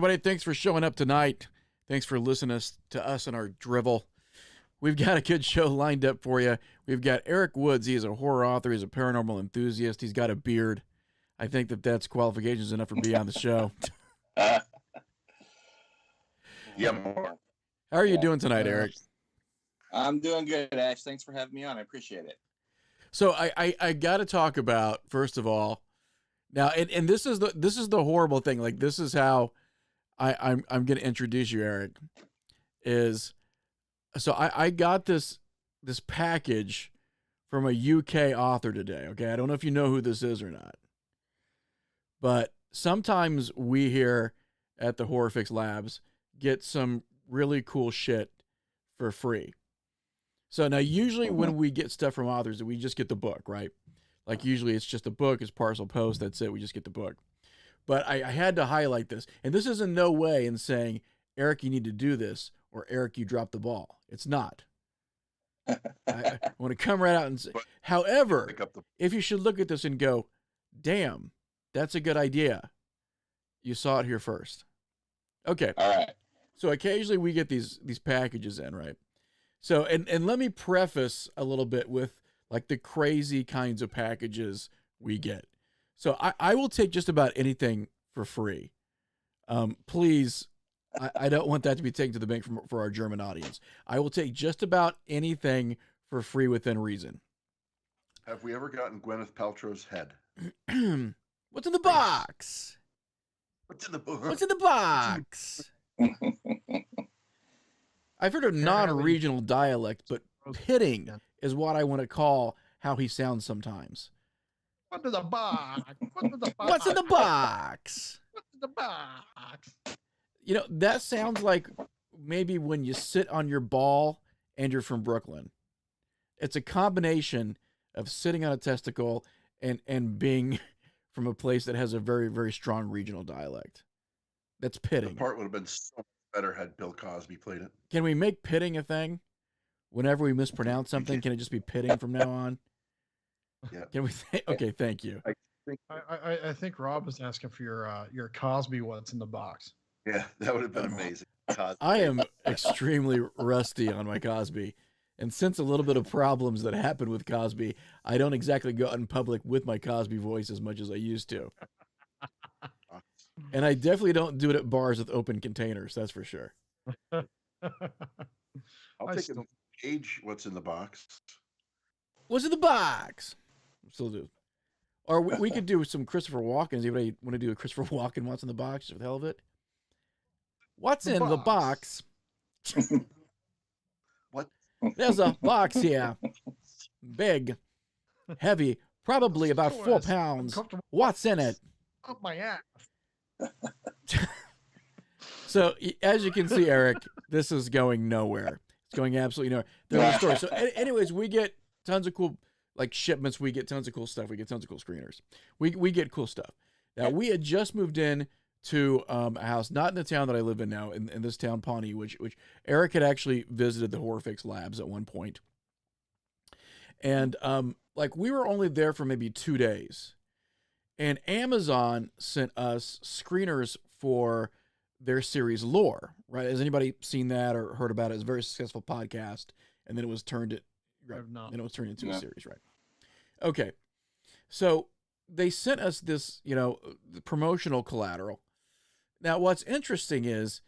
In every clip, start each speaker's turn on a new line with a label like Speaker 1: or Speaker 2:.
Speaker 1: everybody. Thanks for showing up tonight. Thanks for listening to us and our drivel. We've got a good show lined up for you. We've got Eric Woods. He is a horror author. He's a paranormal enthusiast. He's got a beard. I think that's qualifications enough for being on the show.
Speaker 2: Yeah.
Speaker 1: How are you doing tonight, Eric?
Speaker 2: I'm doing good, Ash. Thanks for having me on. I appreciate it.
Speaker 1: So I got to talk about, first of all, now, and this is the horrible thing. Like, this is how I'm going to introduce you, Eric. So I got this package from a UK author today. Okay, I don't know if you know who this is or not, but sometimes we here at the Horror Fix Labs get some really cool shit for free. So now, usually when we get stuff from authors, we just get the book, right? Like, usually it's just a book, it's parcel post, that's it. We just get the book. But I had to highlight this. And this is in no way in saying, Eric, you need to do this, or Eric, you dropped the ball. It's not. I want to come right out and say, however, if you should look at this and go, damn, that's a good idea, you saw it here first. Okay.
Speaker 2: All right.
Speaker 1: So occasionally we get these packages in, right? So, and let me preface a little bit with like the crazy kinds of packages we get. So I will take just about anything for free. Please, I don't want that to be taken to the bank for our German audience. I will take just about anything for free within reason.
Speaker 3: Have we ever gotten Gwyneth Paltrow's head?
Speaker 1: What's in the box?
Speaker 3: What's in the book?
Speaker 1: What's in the box? I've heard of non-regional dialect, but pitting is what I want to call how he sounds sometimes.
Speaker 4: What's in the box? What's in the box?
Speaker 1: What's in the box?
Speaker 4: What's in the box?
Speaker 1: You know, that sounds like maybe when you sit on your ball and you're from Brooklyn. It's a combination of sitting on a testicle and being from a place that has a very, very strong regional dialect. That's pitting.
Speaker 3: The part would have been so much better had Bill Cosby played it.
Speaker 1: Can we make pitting a thing? Whenever we mispronounce something, can it just be pitting from now on?
Speaker 3: Yeah.
Speaker 1: Can we? Okay, thank you.
Speaker 4: I think Rob is asking for your Cosby what's in the box.
Speaker 3: Yeah, that would have been amazing. Cosby.
Speaker 1: I am extremely rusty on my Cosby. And since a little bit of problems that happened with Cosby, I don't exactly go out in public with my Cosby voice as much as I used to. And I definitely don't do it at bars with open containers, that's for sure.
Speaker 3: I'll take a Cage what's in the box.
Speaker 1: What's in the box? Still do. Or we could do some Christopher Walken. Does anybody want to do a Christopher Walken what's in the box for the hell of it? What's in the box?
Speaker 3: What?
Speaker 1: There's a box here. Big, heavy, probably about 4 pounds. What's in it?
Speaker 4: Up my ass.
Speaker 1: So, as you can see, Eric, this is going nowhere. It's going absolutely nowhere. There's a story. So, anyways, we get tons of cool, like, shipments. We get tons of cool stuff. We get tons of cool screeners. We get cool stuff. Now, we had just moved in to a house, not in the town that I live in now, in this town, Pawnee, which Eric had actually visited the Horror Fix Labs at one point. And, like, we were only there for maybe 2 days. And Amazon sent us screeners for their series Lore, right? Has anybody seen that or heard about it? It's a very successful podcast, and then it was turned into a series, right? Okay. So they sent us this, promotional collateral. Now, what's interesting is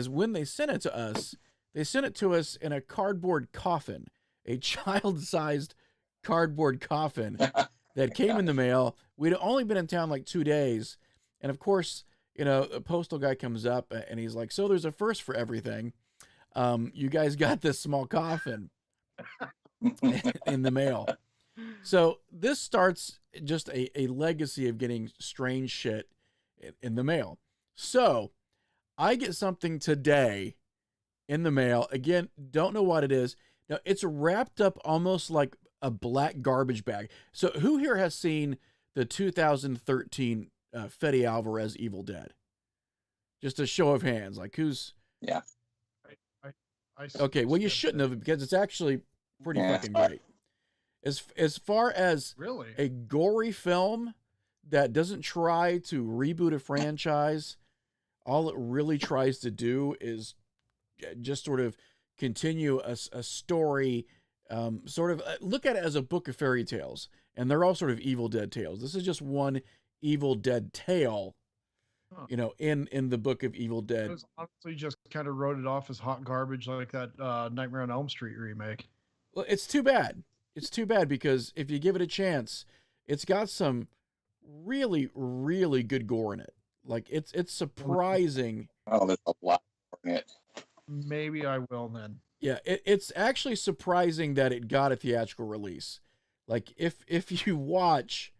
Speaker 1: when they sent it to us in a cardboard coffin, a child-sized cardboard coffin that came in the mail. We'd only been in town like 2 days. And of course, a postal guy comes up and he's like, so there's a first for everything. You guys got this small coffin in the mail. So this starts just a legacy of getting strange shit in the mail. So I get something today in the mail. Again, don't know what it is. Now, it's wrapped up almost like a black garbage bag. So who here has seen the 2013 Fede Alvarez Evil Dead? Just a show of hands. Like, who's...
Speaker 2: Yeah.
Speaker 1: Okay, well, you shouldn't have, because it's actually pretty fucking great. As far as
Speaker 4: really
Speaker 1: a gory film that doesn't try to reboot a franchise all it really tries to do is just sort of continue a story, look at it as a book of fairy tales, and they're all sort of Evil Dead tales. This is just one Evil Dead tale,
Speaker 4: Huh.
Speaker 1: in the book of Evil
Speaker 4: It
Speaker 1: Dead.
Speaker 4: was honestly just kind of wrote it off as hot garbage, like that Nightmare on Elm Street remake.
Speaker 1: Well, it's too bad. It's too bad because if you give it a chance, it's got some really, really good gore in it. Like it's surprising.
Speaker 2: Oh, there's a lot in it.
Speaker 4: Maybe I will then.
Speaker 1: Yeah, it's actually surprising that it got a theatrical release. Like if you watch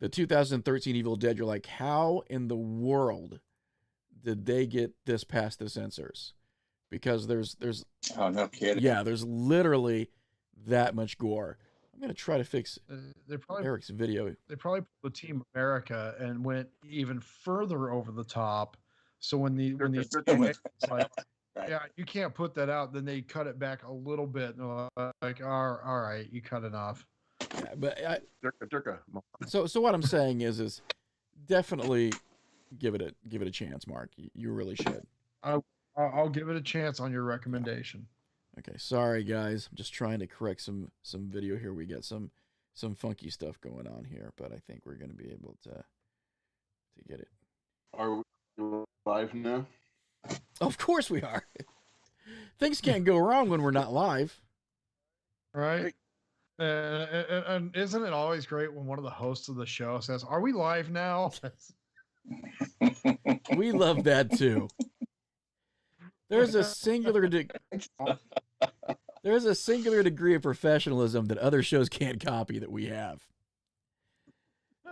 Speaker 1: the 2013 Evil Dead, you're like, how in the world did they get this past the censors? Because there's
Speaker 2: Oh, no kidding.
Speaker 1: yeah, there's literally that much gore. I'm gonna try to fix
Speaker 4: They probably
Speaker 1: Eric's video.
Speaker 4: pulled the Team America and went even further over the top. So when the it's like,
Speaker 2: Right.
Speaker 4: yeah, you can't put that out. Then they cut it back a little bit. And like, all right, you cut it off.
Speaker 1: Yeah, but
Speaker 3: Durka.
Speaker 1: so what I'm saying is definitely give it a chance, Mark. You really should.
Speaker 4: I'll give it a chance on your recommendation.
Speaker 1: Okay, sorry guys. I'm just trying to correct some video here. We got some funky stuff going on here, but I think we're going to be able to get it.
Speaker 3: Are we live now?
Speaker 1: Of course we are. Things can't go wrong when we're not live.
Speaker 4: Right? And isn't it always great when one of the hosts of the show says, "Are we live now?"
Speaker 1: We love that too. There's a singular degree of professionalism that other shows can't copy that we have.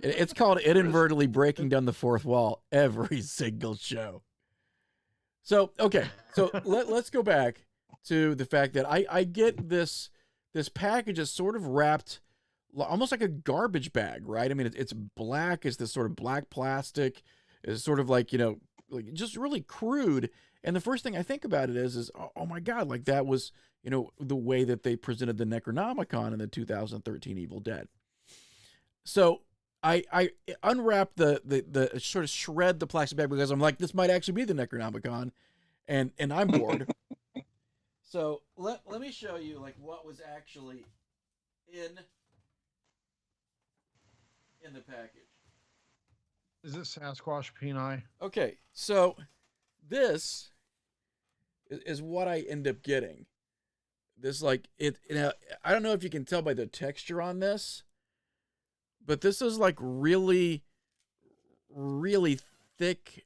Speaker 1: It's called inadvertently breaking down the fourth wall every single show. So, okay. So let's go back to the fact that I get this package is sort of wrapped almost like a garbage bag, right? I mean, it's black. It's this sort of black plastic. It's sort of like, like just really crude. And the first thing I think about it is oh my God, like that was, the way that they presented the Necronomicon in the 2013 Evil Dead. So I unwrapped the sort of shred the plastic bag because I'm like, this might actually be the Necronomicon, and I'm bored. So let me show you like what was actually in the package.
Speaker 4: Is it Sasquatch Peni?
Speaker 1: Okay, so this is what I end up getting. This I don't know if you can tell by the texture on this, but this is like really, really thick,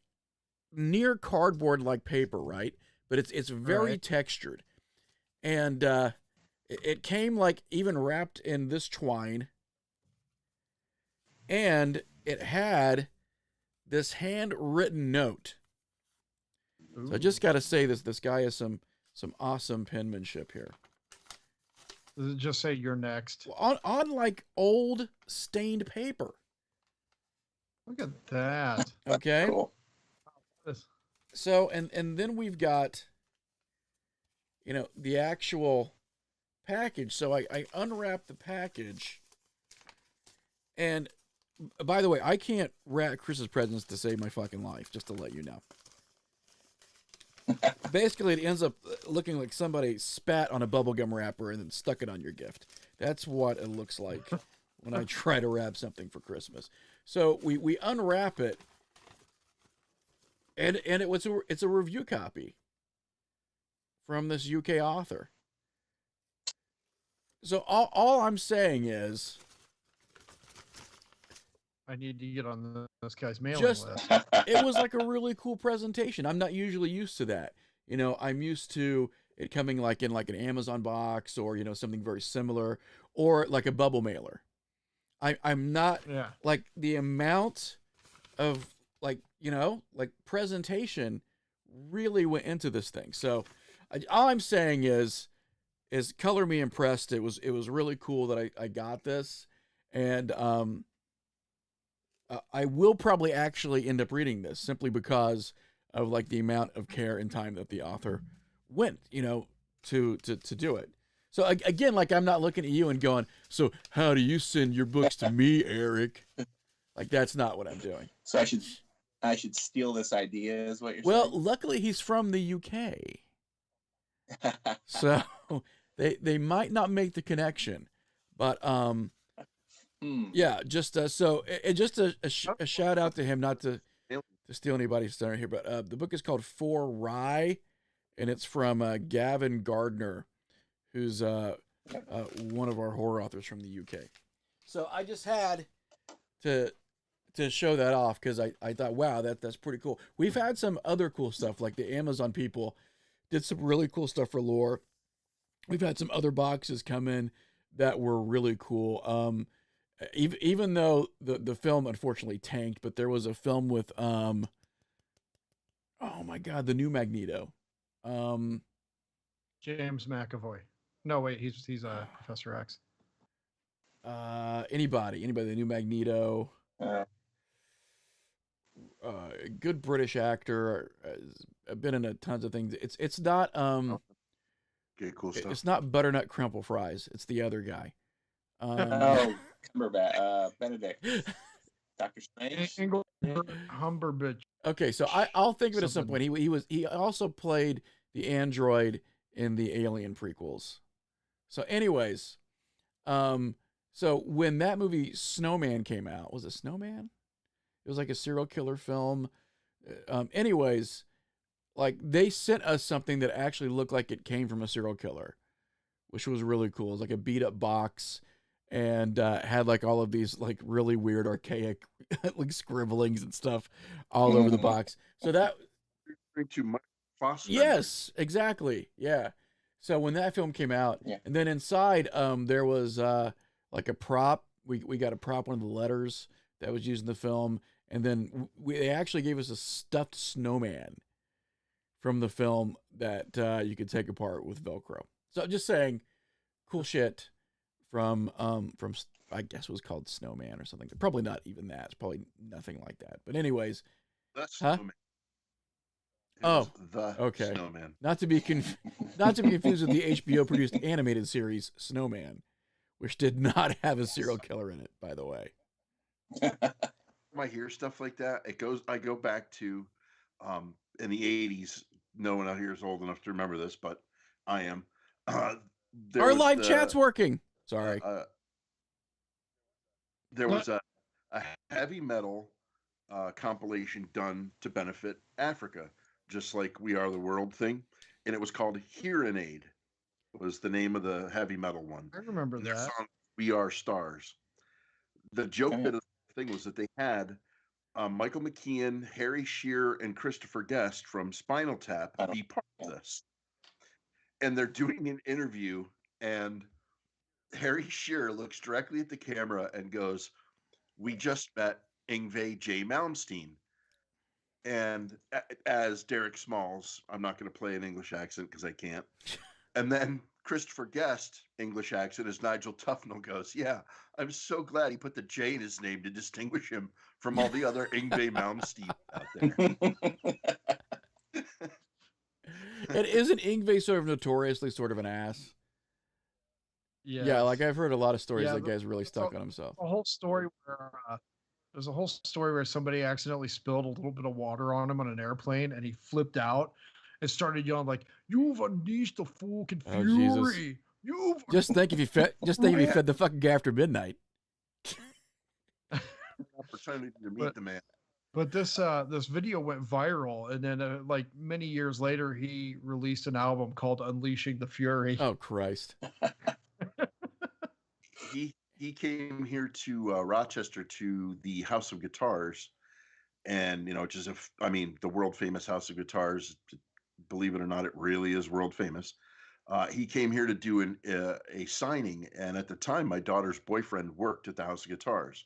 Speaker 1: near cardboard like paper, right? But it's very
Speaker 4: Right.
Speaker 1: textured, and it came like even wrapped in this twine, and it had this handwritten note. So I just got to say this guy has some awesome penmanship here.
Speaker 4: Does it just say "You're next"?
Speaker 1: On like old stained paper.
Speaker 4: Look at that.
Speaker 1: Okay.
Speaker 2: Cool.
Speaker 1: So and then we've got the actual package. So I unwrapped the package, and by the way, I can't wrap Chris's presents to save my fucking life, just to let you know. Basically, it ends up looking like somebody spat on a bubblegum wrapper and then stuck it on your gift. That's what it looks like when I try to wrap something for Christmas. So we unwrap it, and it's a review copy from this UK author. So all I'm saying is,
Speaker 4: I need to get on this guy's mailing
Speaker 1: Just-
Speaker 4: list.
Speaker 1: it was like a really cool presentation. I'm not usually used to that. I'm used to it coming like in like an Amazon box or, something very similar, or like a bubble mailer. I'm not
Speaker 4: Yeah.
Speaker 1: like the amount of like presentation really went into this thing. So all I'm saying is color me impressed. It was really cool that I got this. And, I will probably actually end up reading this simply because of like the amount of care and time that the author went, to do it. So again, like I'm not looking at you and going, so how do you send your books to me, Eric? Like that's not what I'm doing.
Speaker 2: So I should I should steal this idea, is what you're
Speaker 1: Well, luckily he's from the UK,
Speaker 2: saying?
Speaker 1: so they might not make the connection, but yeah, just so just a shout out to him, not to steal anybody's thunder here, but the book is called For Rye, and it's from Gavin Gardner, who's one of our horror authors from the UK. So I just had to show that off because I thought, wow, that's pretty cool. We've had some other cool stuff, like the Amazon people did some really cool stuff for lore. We've had some other boxes come in that were really cool. Even though the film unfortunately tanked, but there was a film with oh my god, the new Magneto.
Speaker 4: James McAvoy. No, wait, he's Professor X.
Speaker 1: Anybody, the new Magneto. Good British actor. I've been in tons of things. It's not
Speaker 3: Okay, cool stuff.
Speaker 1: it's not Butternut Crumple Fries. It's the other guy.
Speaker 2: Oh, Cumberbatch, Benedict, Doctor Strange.
Speaker 4: Humberbitch.
Speaker 1: Okay, so I'll think of it at some point. He also played the android in the Alien prequels. So, anyways, so when that movie Snowman came out, was it Snowman? It was like a serial killer film. Anyways, like they sent us something that actually looked like it came from a serial killer, which was really cool. It was like a beat up box and had like all of these like really weird archaic like scribblings and stuff all over the box. So that
Speaker 3: Too much Foster.
Speaker 1: yes, exactly. Yeah. So when that film came out, and then inside there was like a prop. We got a prop, one of the letters that was used in the film, and then they actually gave us a stuffed snowman from the film that you could take apart with Velcro. So I'm just saying, cool shit from I guess it was called Snowman or something. Probably not even that. It's probably nothing like that. But anyways,
Speaker 3: That's
Speaker 1: huh?
Speaker 3: Snowman.
Speaker 1: Okay.
Speaker 3: Snowman.
Speaker 1: Not to be confused with the HBO produced animated series Snowman, which did not have a serial killer in it, by the way.
Speaker 3: I hear stuff like that. I go back to in the 80s. No one out here is old enough to remember this, but I am.
Speaker 1: Our live chat's working. Sorry.
Speaker 3: There was a heavy metal compilation done to benefit Africa, just like We Are the World thing, and it was called Hearing Aid. Was the name of the heavy metal one.
Speaker 4: I remember that.
Speaker 3: Song, We Are Stars. The joke bit of the thing was that they had Michael McKean, Harry Shearer, and Christopher Guest from Spinal Tap be part of this. And they're doing an interview, and Harry Shearer looks directly at the camera and goes, "We just met Yngwie J. Malmsteen." And as Derek Smalls, I'm not going to play an English accent because I can't. And then Christopher Guest, English accent, as Nigel Tufnell goes, "Yeah, I'm so glad he put the J in his name to distinguish him from all the other Yngwie Malmsteen out there."
Speaker 1: And isn't Yngwie sort of notoriously sort of an ass?
Speaker 4: Yes.
Speaker 1: Yeah, like I've heard a lot of stories that guy's really stuck on himself.
Speaker 4: A whole story where there's a whole story where somebody accidentally spilled a little bit of water on him on an airplane, and he flipped out and started yelling like, "You've unleashed the fucking fury! You've
Speaker 1: just think if you fed the fucking guy after midnight."
Speaker 3: Opportunity to meet the man.
Speaker 4: But this video went viral, and then like many years later, he released an album called "Unleashing the Fury."
Speaker 1: Oh Christ!
Speaker 3: He came here to Rochester to the House of Guitars, and which is the world famous House of Guitars. Believe it or not, it really is world famous. He came here to do a signing, and at the time, my daughter's boyfriend worked at the House of Guitars.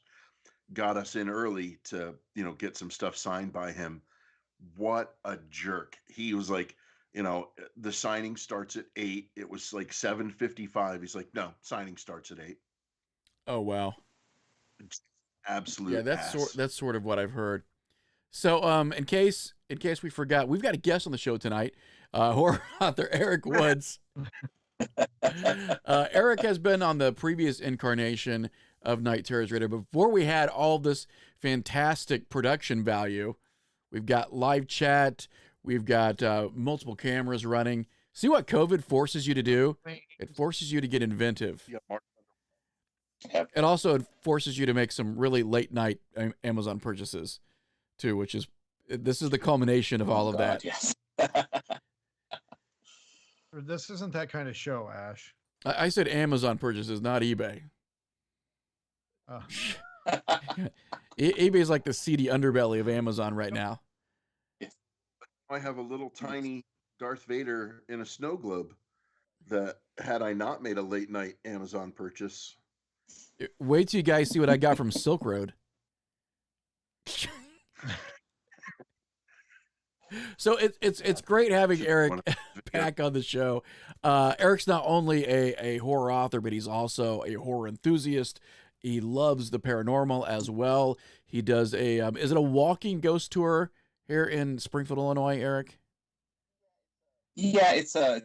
Speaker 3: Got us in early to get some stuff signed by him. What a jerk! He was like, the signing starts at 8. It was like 7:55. He's like, "No, signing starts at 8."
Speaker 1: Oh wow!
Speaker 3: Absolute.
Speaker 1: Yeah, that's sort of what I've heard. So, in case we forgot, we've got a guest on the show tonight, horror author Eric Woods. Eric has been on the previous incarnation of Night Terrors Radio before we had all this fantastic production value. We've got live chat. We've got multiple cameras running. See what COVID forces you to do? It forces you to get inventive.
Speaker 3: Yeah, Mark.
Speaker 1: It also forces you to make some really late night Amazon purchases too, which is, this is the culmination of all of that.
Speaker 2: Yes.
Speaker 4: This isn't that kind of show, Ash.
Speaker 1: I said Amazon purchases, not eBay. eBay is like the seedy underbelly of Amazon right now.
Speaker 3: I have a little tiny Darth Vader in a snow globe that, had I not made a late night Amazon purchase.
Speaker 1: Wait till you guys see what I got from Silk Road. So it's great having Eric back on the show. Eric's not only a horror author, but he's also a horror enthusiast. He loves the paranormal as well. He does a is it a walking ghost tour here in Springfield, Illinois, Eric?
Speaker 2: Yeah, it's a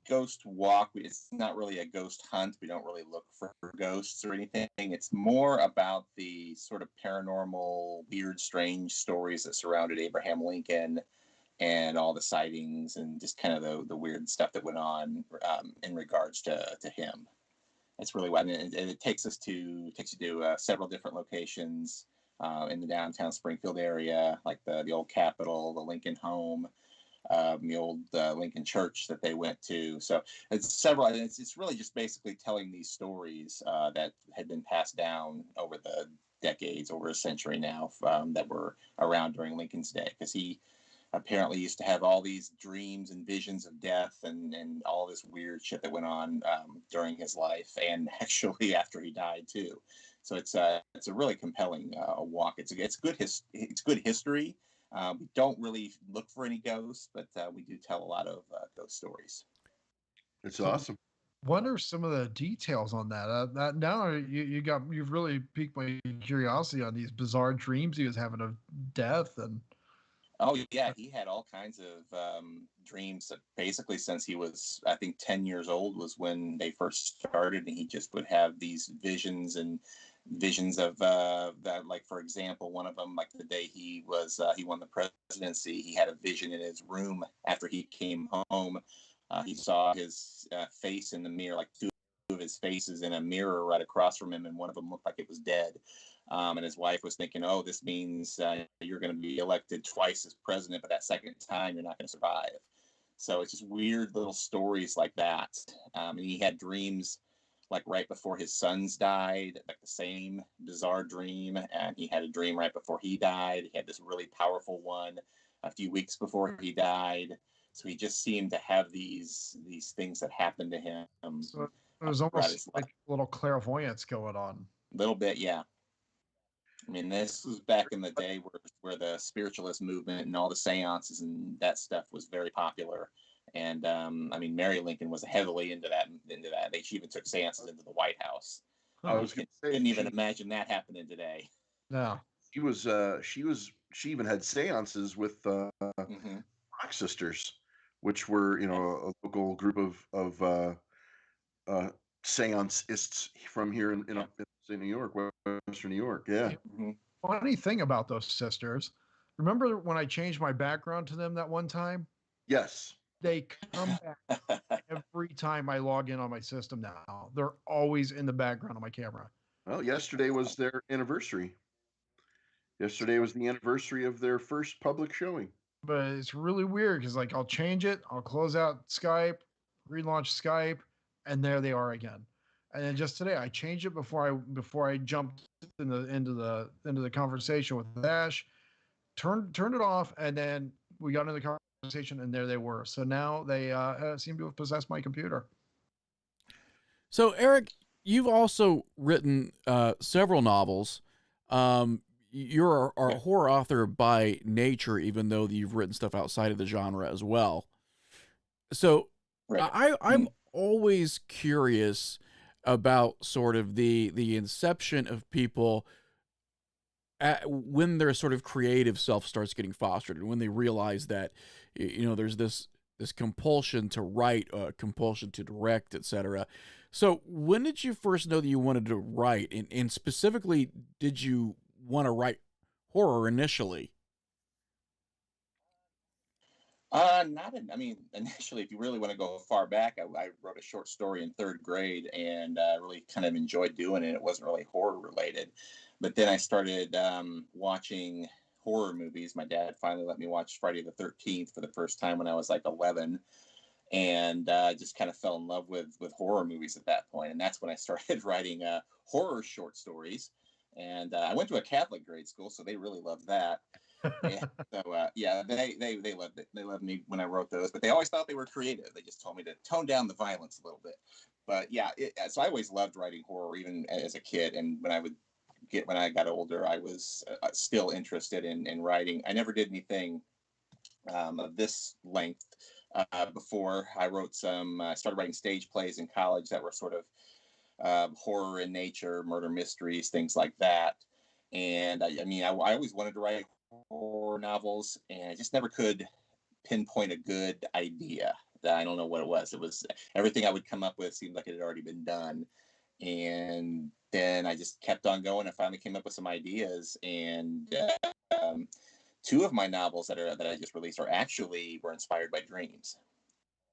Speaker 2: ghost walk. It's not really a ghost hunt. We don't really look for ghosts or anything. It's more about the sort of paranormal, weird, strange stories that surrounded Abraham Lincoln and all the sightings and just kind of the weird stuff that went on in regards to him. It's really what, and it takes you to several different locations in the downtown Springfield area, like the old Capitol, the Lincoln home, the old Lincoln Church that they went to. So it's several. It's really just basically telling these stories that had been passed down over the decades, over a century now, that were around during Lincoln's day, because he apparently used to have all these dreams and visions of death and all this weird shit that went on during his life, and actually after he died too. So it's a really compelling walk. It's good history. We don't really look for any ghosts, but we do tell a lot of ghost stories.
Speaker 3: It's awesome.
Speaker 4: What are some of the details on that? That now you've really piqued my curiosity on these bizarre dreams he was having of death. And
Speaker 2: oh yeah, he had all kinds of dreams. Basically, since he was, I think, 10 years old was when they first started, and he just would have these visions of that. Like, for example, one of them, like the day he won the presidency, he had a vision in his room after he came home. He saw his face in the mirror, like two of his faces in a mirror right across from him, and one of them looked like it was dead. And his wife was thinking, oh, this means you're going to be elected twice as president, but that second time you're not going to survive. So it's just weird little stories like that. And he had dreams like right before his sons died, like the same bizarre dream. And he had a dream right before he died. He had this really powerful one a few weeks before he died. So he just seemed to have these things that happened to him.
Speaker 4: So it was almost like a little clairvoyance going on.
Speaker 2: A little bit, yeah. I mean, this was back in the day where the spiritualist movement and all the seances and that stuff was very popular. And I mean, Mary Lincoln was heavily into that. She even took seances into the White House.
Speaker 3: I was going to say,
Speaker 2: couldn't even imagine that happening today.
Speaker 4: No.
Speaker 3: She even had seances with Rock Sisters, which were, a local group of seancists from here in New York, Western New York. Yeah.
Speaker 2: Mm-hmm.
Speaker 4: Funny thing about those sisters, remember when I changed my background to them that one time?
Speaker 3: Yes.
Speaker 4: They come back every time I log in on my system now. They're always in the background of my camera.
Speaker 3: Well, yesterday was their anniversary. Yesterday was the anniversary of their first public showing.
Speaker 4: But it's really weird because, like, I'll change it, I'll close out Skype, relaunch Skype, and there they are again. And then just today, I changed it before I jumped into the conversation with Ash, turned it off, and then we got into the conversation, and there they were. So now they seem to have possessed my computer.
Speaker 1: So Eric, you've also written several novels. You're a horror author by nature, even though you've written stuff outside of the genre as well. So right. I'm always curious about sort of the inception of people when their sort of creative self starts getting fostered, and when they realize that, there's this compulsion to write, compulsion to direct, etc. So when did you first know that you wanted to write, and specifically, did you want to write horror initially?
Speaker 2: Not in, I mean, initially, if you really want to go far back, I wrote a short story in third grade and really kind of enjoyed doing it. It wasn't really horror related. But then I started watching horror movies. My dad finally let me watch Friday the 13th for the first time when I was like 11. And just kind of fell in love with horror movies at that point. And that's when I started writing horror short stories. And I went to a Catholic grade school, so they really loved that. Yeah. So yeah, they loved it. They loved me when I wrote those, but they always thought they were creative. They just told me to tone down the violence a little bit. But yeah, so I always loved writing horror, even as a kid. And when I got older, I was still interested in writing. I never did anything of this length before. I started writing stage plays in college that were sort of horror in nature, murder mysteries, things like that. And I mean, I always wanted to write horror novels, and I just never could pinpoint a good idea. I don't know what it was. It was everything I would come up with seemed like it had already been done. And then I just kept on going. I finally came up with some ideas, and two of my novels that I just released were inspired by dreams,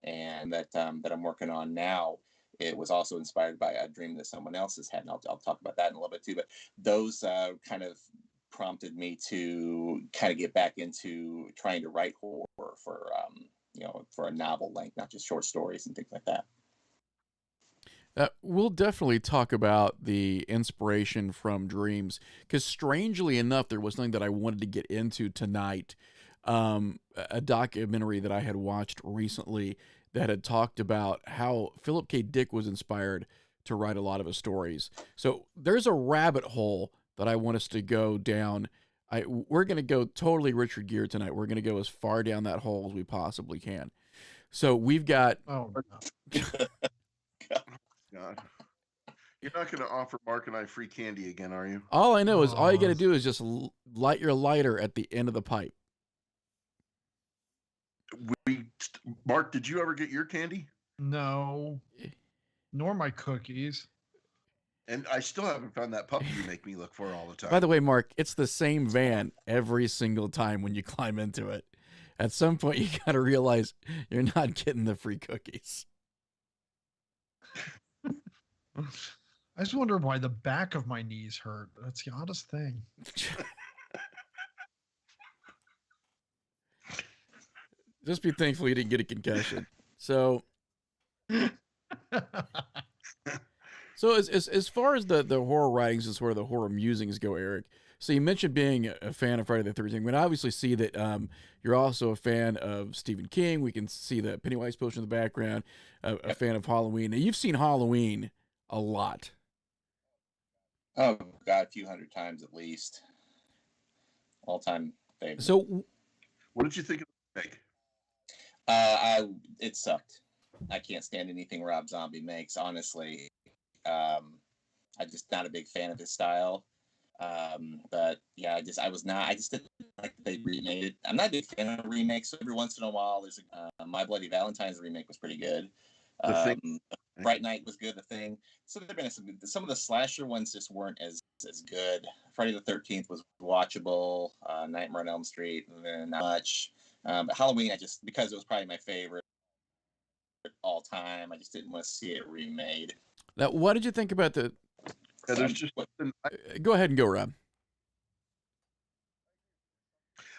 Speaker 2: and that I'm working on now. It was also inspired by a dream that someone else has had, and I'll talk about that in a little bit too. But those kind of prompted me to kind of get back into trying to write horror for for a novel length, not just short stories and things like that.
Speaker 1: We'll definitely talk about the inspiration from dreams, because strangely enough, there was something that I wanted to get into tonight. A documentary that I had watched recently that had talked about how Philip K. Dick was inspired to write a lot of his stories. So there's a rabbit hole that I want us to go down. We're going to go totally Richard Gere tonight. We're going to go as far down that hole as we possibly can. So we've got...
Speaker 4: Oh,
Speaker 3: God. You're not going to offer Mark and I free candy again, are you?
Speaker 1: All I know is all you got to do is just light your lighter at the end of the pipe.
Speaker 3: Mark, did you ever get your candy?
Speaker 4: no. Nor my cookies.
Speaker 3: And I still haven't found that puppy you make me look for all the time.
Speaker 1: By the way, Mark, it's the same van every single time when you climb into it. At some point, you got to realize you're not getting the free cookies.
Speaker 4: I just wonder why the back of my knees hurt. That's the oddest thing.
Speaker 1: Just be thankful you didn't get a concussion. So as far as the horror writings and sort of the horror musings go, Eric, so you mentioned being a fan of Friday the 13th. We can obviously see that you're also a fan of Stephen King. We can see the Pennywise poster in the background, a fan of Halloween. Now, you've seen Halloween a lot.
Speaker 2: Oh, God, a few hundred times at least. All-time favorite.
Speaker 1: So
Speaker 3: what did you think of the remake?
Speaker 2: It sucked. I can't stand anything Rob Zombie makes, honestly. I'm just not a big fan of his style. But yeah, I just didn't like that they remade it. I'm not a big fan of remakes. So every once in a while, there's My Bloody Valentine's remake was pretty good. Fright Night was good. The Thing. So there've been some of the slasher ones just weren't as good. Friday the 13th was watchable. Nightmare on Elm Street, not much. But Halloween, because it was probably my favorite all time, I just didn't want to see it remade.
Speaker 1: Now, what did you think about the?
Speaker 3: There's just
Speaker 1: Go ahead and go, Rob.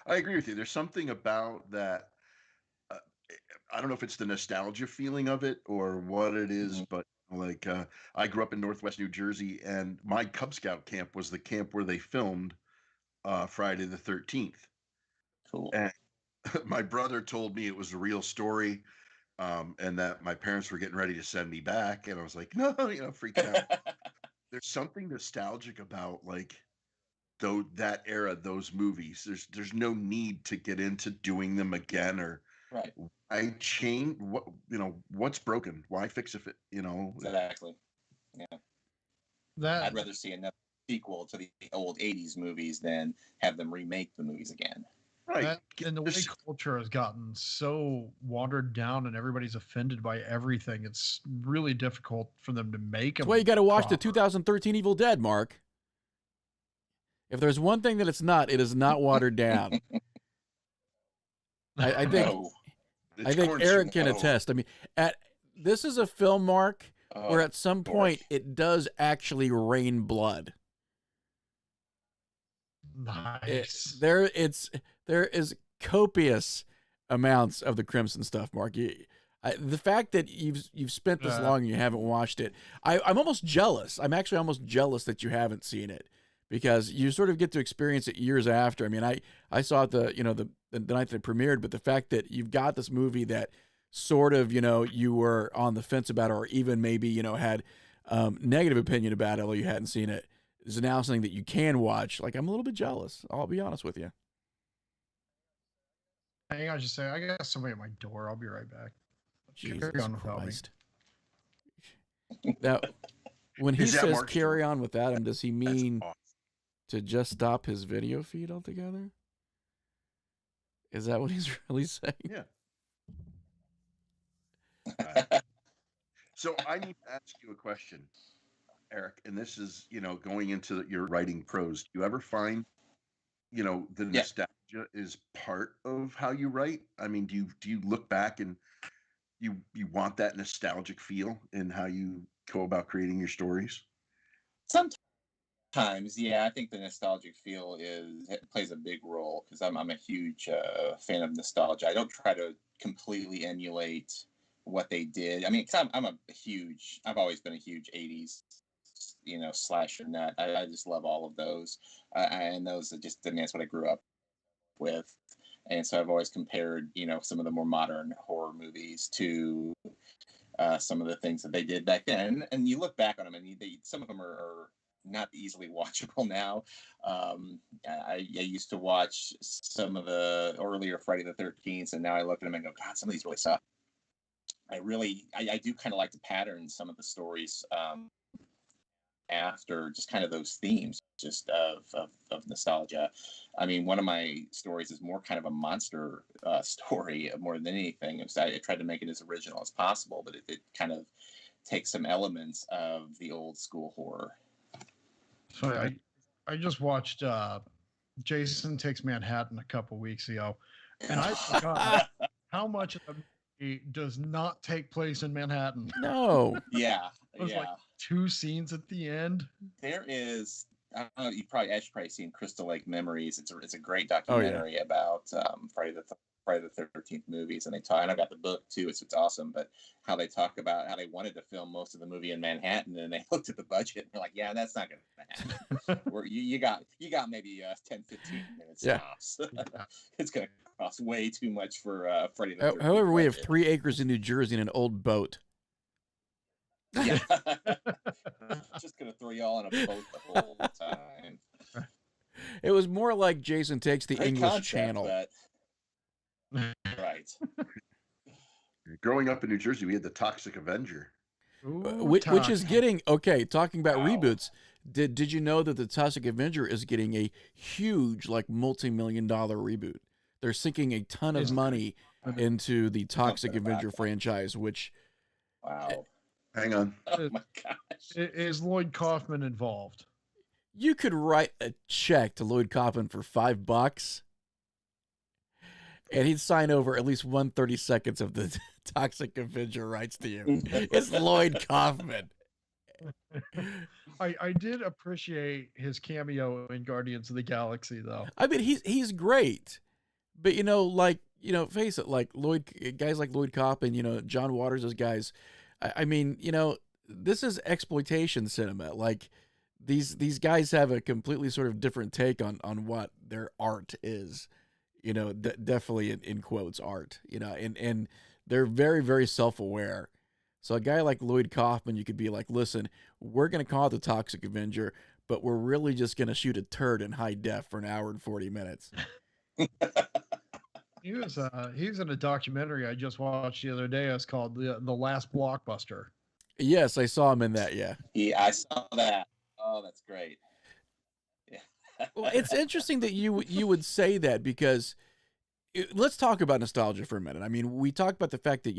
Speaker 3: I agree with you. There's something about that. I don't know if it's the nostalgia feeling of it or what it is, but like I grew up in Northwest New Jersey, and my Cub Scout camp was the camp where they filmed Friday the 13th.
Speaker 2: Cool.
Speaker 3: And my brother told me it was a real story, and that my parents were getting ready to send me back, and I was like, no, freak out. There's something nostalgic about that era, those movies. There's no need to get into doing them again, or
Speaker 2: right.
Speaker 3: I change what's broken. Why fix it?
Speaker 2: Exactly. Yeah. I'd rather see another sequel to the old 80s movies than have them remake the movies again.
Speaker 3: Right.
Speaker 4: And the way culture has gotten so watered down and everybody's offended by everything, it's really difficult for them to make them.
Speaker 1: That's why you got to watch the 2013 Evil Dead, Mark. If there's one thing that it's not, it is not watered down. I think I think
Speaker 3: corn
Speaker 1: Eric
Speaker 3: soup.
Speaker 1: can attest. I mean, this is a film, Mark, where at some point it does actually rain blood.
Speaker 4: Nice.
Speaker 1: There is copious amounts of the Crimson stuff, Mark. The fact that you've spent this long and you haven't watched it, I'm almost jealous. I'm actually almost jealous that you haven't seen it, because you sort of get to experience it years after. I mean, I saw it the night that it premiered, but the fact that you've got this movie that sort of, you were on the fence about, or even maybe, had negative opinion about it, although you hadn't seen it, is now something that you can watch. Like, I'm a little bit jealous. I'll be honest with you.
Speaker 4: Hang on, just say, I got somebody at my door. I'll be right back.
Speaker 1: Jesus
Speaker 4: Carry on without me.
Speaker 1: Christ. Now, when he says carry on without him, does he mean to just stop his video feed altogether? Is that what he's really saying?
Speaker 3: Yeah. So I need to ask you a question, Eric, and this is, going into your writing prose. Do you ever find, the nostalgia is part of how you write? I mean, do you look back and you want that nostalgic feel in how you go about creating your stories?
Speaker 2: Sometimes, yeah. I think the nostalgic feel plays a big role, because I'm a huge fan of nostalgia. I don't try to completely emulate what they did. I mean, because I've always been a huge 80s, slasher nut. I just love all of those. And those that's what I grew up with. And so I've always compared, some of the more modern horror movies to some of the things that they did back then. And you look back on them, and some of them are not easily watchable now. I used to watch some of the earlier Friday the 13th, and now I look at them and go, God, some of these really suck. I do kind of like to pattern some of the stories after just kind of those themes, just of nostalgia. I mean, one of my stories is more kind of a monster story more than anything. I tried to make it as original as possible, but it kind of takes some elements of the old school horror.
Speaker 4: So I just watched Jason Takes Manhattan a couple weeks ago, and I forgot how much of the movie does not take place in Manhattan.
Speaker 1: No.
Speaker 2: Yeah.
Speaker 4: There's like 2 scenes at the end.
Speaker 2: There is. I don't know, I should probably seen Crystal Lake Memories. It's a great documentary about Friday the 13th movies, and and I got the book too. It's awesome. But how they talk about how they wanted to film most of the movie in Manhattan, and they looked at the budget and they're like, yeah, that's not going to happen. you got maybe 10, 15 minutes tops. It's going to cost way too much for Friday the 13th.
Speaker 1: However, we have 3 acres in New Jersey and an old boat.
Speaker 2: Yeah. Just gonna throw y'all on a boat the whole time.
Speaker 1: It was more like Jason Takes the
Speaker 2: Great
Speaker 1: English
Speaker 2: concept,
Speaker 1: Channel.
Speaker 2: Right.
Speaker 3: Growing up in New Jersey, we had the Toxic Avenger.
Speaker 1: Which is getting, talking about reboots, did you know that the Toxic Avenger is getting a huge, like, multi-million-dollar reboot? They're sinking a ton of money into the Toxic Avenger franchise, which...
Speaker 2: Wow.
Speaker 3: Hang on.
Speaker 2: Oh my gosh.
Speaker 4: Is Lloyd Kaufman involved?
Speaker 1: You could write a check to Lloyd Kaufman for $5, and he'd sign over at least 1/32 of the Toxic Avenger rights to you. It's Lloyd Kaufman.
Speaker 4: I did appreciate his cameo in Guardians of the Galaxy, though.
Speaker 1: I mean, he's great, but face it, like guys like Lloyd Kaufman, John Waters, those guys. I mean, this is exploitation cinema. Like, these guys have a completely sort of different take on what their art is. Definitely in quotes art. And they're very, very self-aware. So a guy like Lloyd Kaufman, you could be like, listen, we're gonna call it the Toxic Avenger, but we're really just gonna shoot a turd in high def for an hour and 40 minutes.
Speaker 4: He's in a documentary I just watched the other day. It's called The Last Blockbuster.
Speaker 1: Yes, I saw him in that. Yeah,
Speaker 2: I saw that. Oh, that's great. Yeah.
Speaker 1: Well, it's interesting that you would say that, because let's talk about nostalgia for a minute. I mean, we talk about the fact that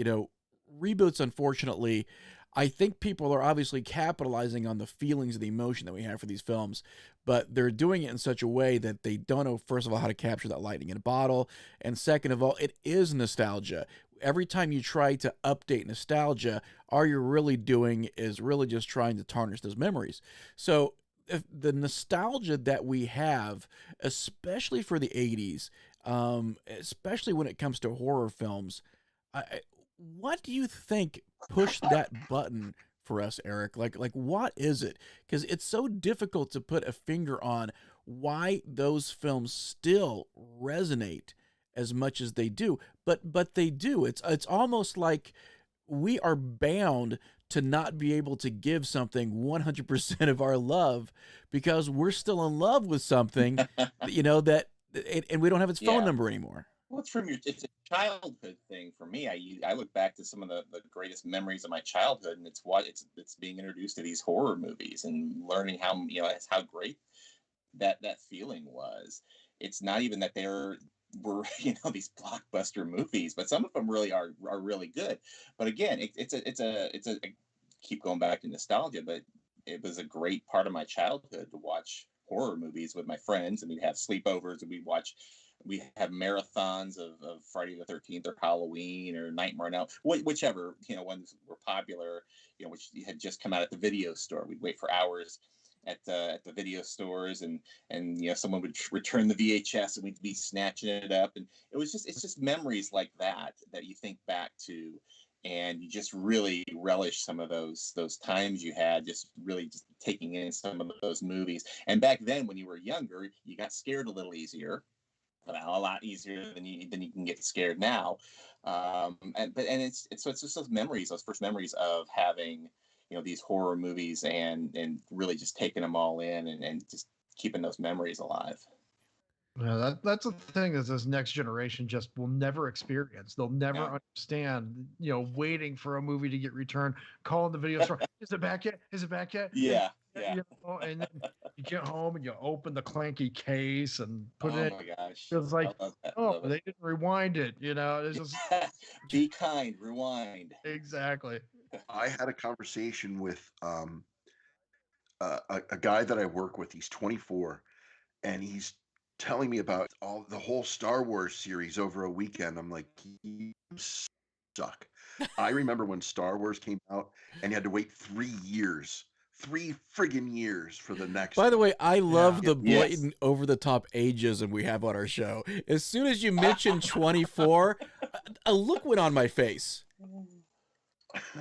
Speaker 1: reboots, unfortunately, I think people are obviously capitalizing on the feelings and the emotion that we have for these films, but they're doing it in such a way that they don't know, first of all, how to capture that lightning in a bottle, and second of all, it is nostalgia. every time you try to update nostalgia, all you're really doing is really just trying to tarnish those memories. So if the nostalgia that we have, especially for the 80s, especially when it comes to horror films, what do you think pushed that button for us, Eric? Like what is it? Because it's so difficult to put a finger on why those films still resonate as much as they do. But they do. It's almost like we are bound to not be able to give something 100% of our love because we're still in love with something, that and we don't have its phone number anymore.
Speaker 2: Well, it's a childhood thing for me. I look back to some of the greatest memories of my childhood, and it's being introduced to these horror movies and learning how great that feeling was. It's not even that were these blockbuster movies, but some of them really are really good. But again, it's a I keep going back to nostalgia, but it was a great part of my childhood to watch horror movies with my friends, and we'd have sleepovers, and we have marathons of Friday the 13th or Halloween or Nightmare on Elm, whichever ones were popular, which had just come out at the video store. We'd wait for hours at the video stores, and someone would return the VHS, and we'd be snatching it up, and it's just memories like that you think back to, and you just really relish some of those times you had, just really just taking in some of those movies. And back then, when you were younger, you got scared a little easier. A lot easier than you can get scared now, and it's just those memories, those first memories of having these horror movies and really just taking them all in and just keeping those memories alive.
Speaker 4: Yeah, that's the thing is this next generation just will never experience. They'll never understand, waiting for a movie to get returned, calling the video store. Is it back yet? Is it back yet?
Speaker 2: Yeah.
Speaker 4: And then you get home and you open the clanky case and put it in.
Speaker 2: Oh my gosh.
Speaker 4: It's like, they didn't rewind it. It's just
Speaker 2: be kind, rewind.
Speaker 4: Exactly.
Speaker 3: I had a conversation with a guy that I work with. He's 24, and he's telling me about the whole Star Wars series over a weekend. I'm like, you suck. I remember when Star Wars came out and you had to wait 3 friggin' years for the next.
Speaker 1: By the way, I love the blatant over-the-top ageism we have on our show. As soon as you mentioned 24, a look went on my face.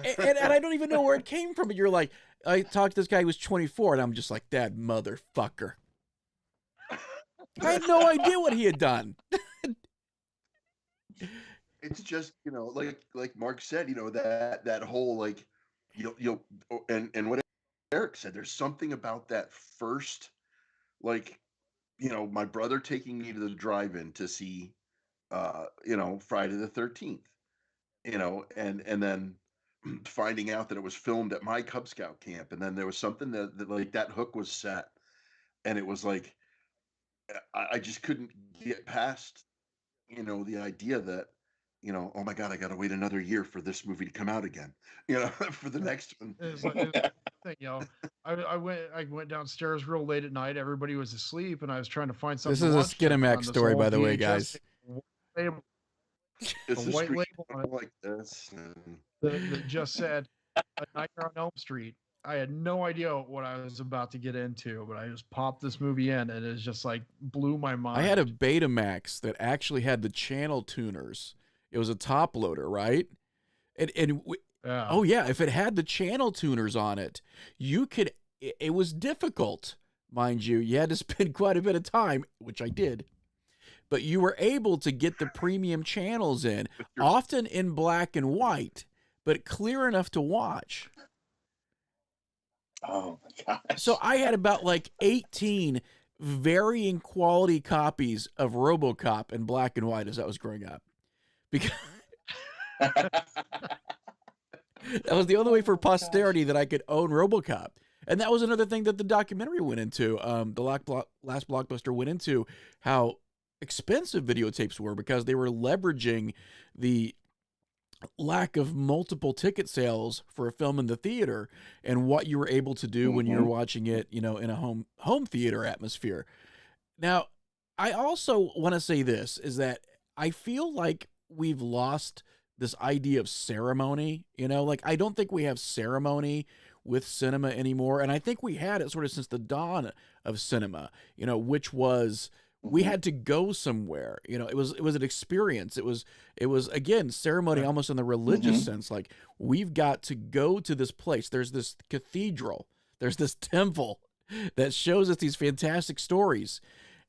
Speaker 1: And I don't even know where it came from. But you're like, I talked to this guy who was 24, and I'm just like, that motherfucker. I had no idea what he had done.
Speaker 3: It's just, like Mark said, that whole and what Eric said, there's something about that first, my brother taking me to the drive-in to see, Friday the 13th, and then finding out that it was filmed at my Cub Scout camp. And then there was something that hook was set, and it was like, I just couldn't get past, the idea that, oh my God, I got to wait another year for this movie to come out again, for the next one.
Speaker 4: I went downstairs real late at night. Everybody was asleep, and I was trying to find something.
Speaker 1: This is a Skinamax story, by the way, guys.
Speaker 3: It's
Speaker 4: a white label on it
Speaker 3: like this
Speaker 4: that just said "A Nightmare on Elm Street." I had no idea what I was about to get into, but I just popped this movie in, and it just blew my mind.
Speaker 1: I had a Betamax that actually had the channel tuners. It was a top loader, right? Oh yeah, if it had the channel tuners on it, it was difficult, mind you. You had to spend quite a bit of time, which I did. But you were able to get the premium channels in, often in black and white, but clear enough to watch.
Speaker 2: Oh my gosh.
Speaker 1: So I had about 18 varying quality copies of RoboCop in black and white as I was growing up. Because that was the only way for posterity that I could own RoboCop. And that was another thing that the documentary went into. The last Blockbuster went into how expensive videotapes were because they were leveraging the lack of multiple ticket sales for a film in the theater and what you were able to do when you're watching it, in a home theater atmosphere. Now, I also want to say this is that I feel like we've lost this idea of ceremony, like I don't think we have ceremony with cinema anymore. And I think we had it sort of since the dawn of cinema, which was we had to go somewhere. It was an experience. It was again ceremony almost in the religious sense. Like we've got to go to this place. There's this cathedral. There's this temple that shows us these fantastic stories,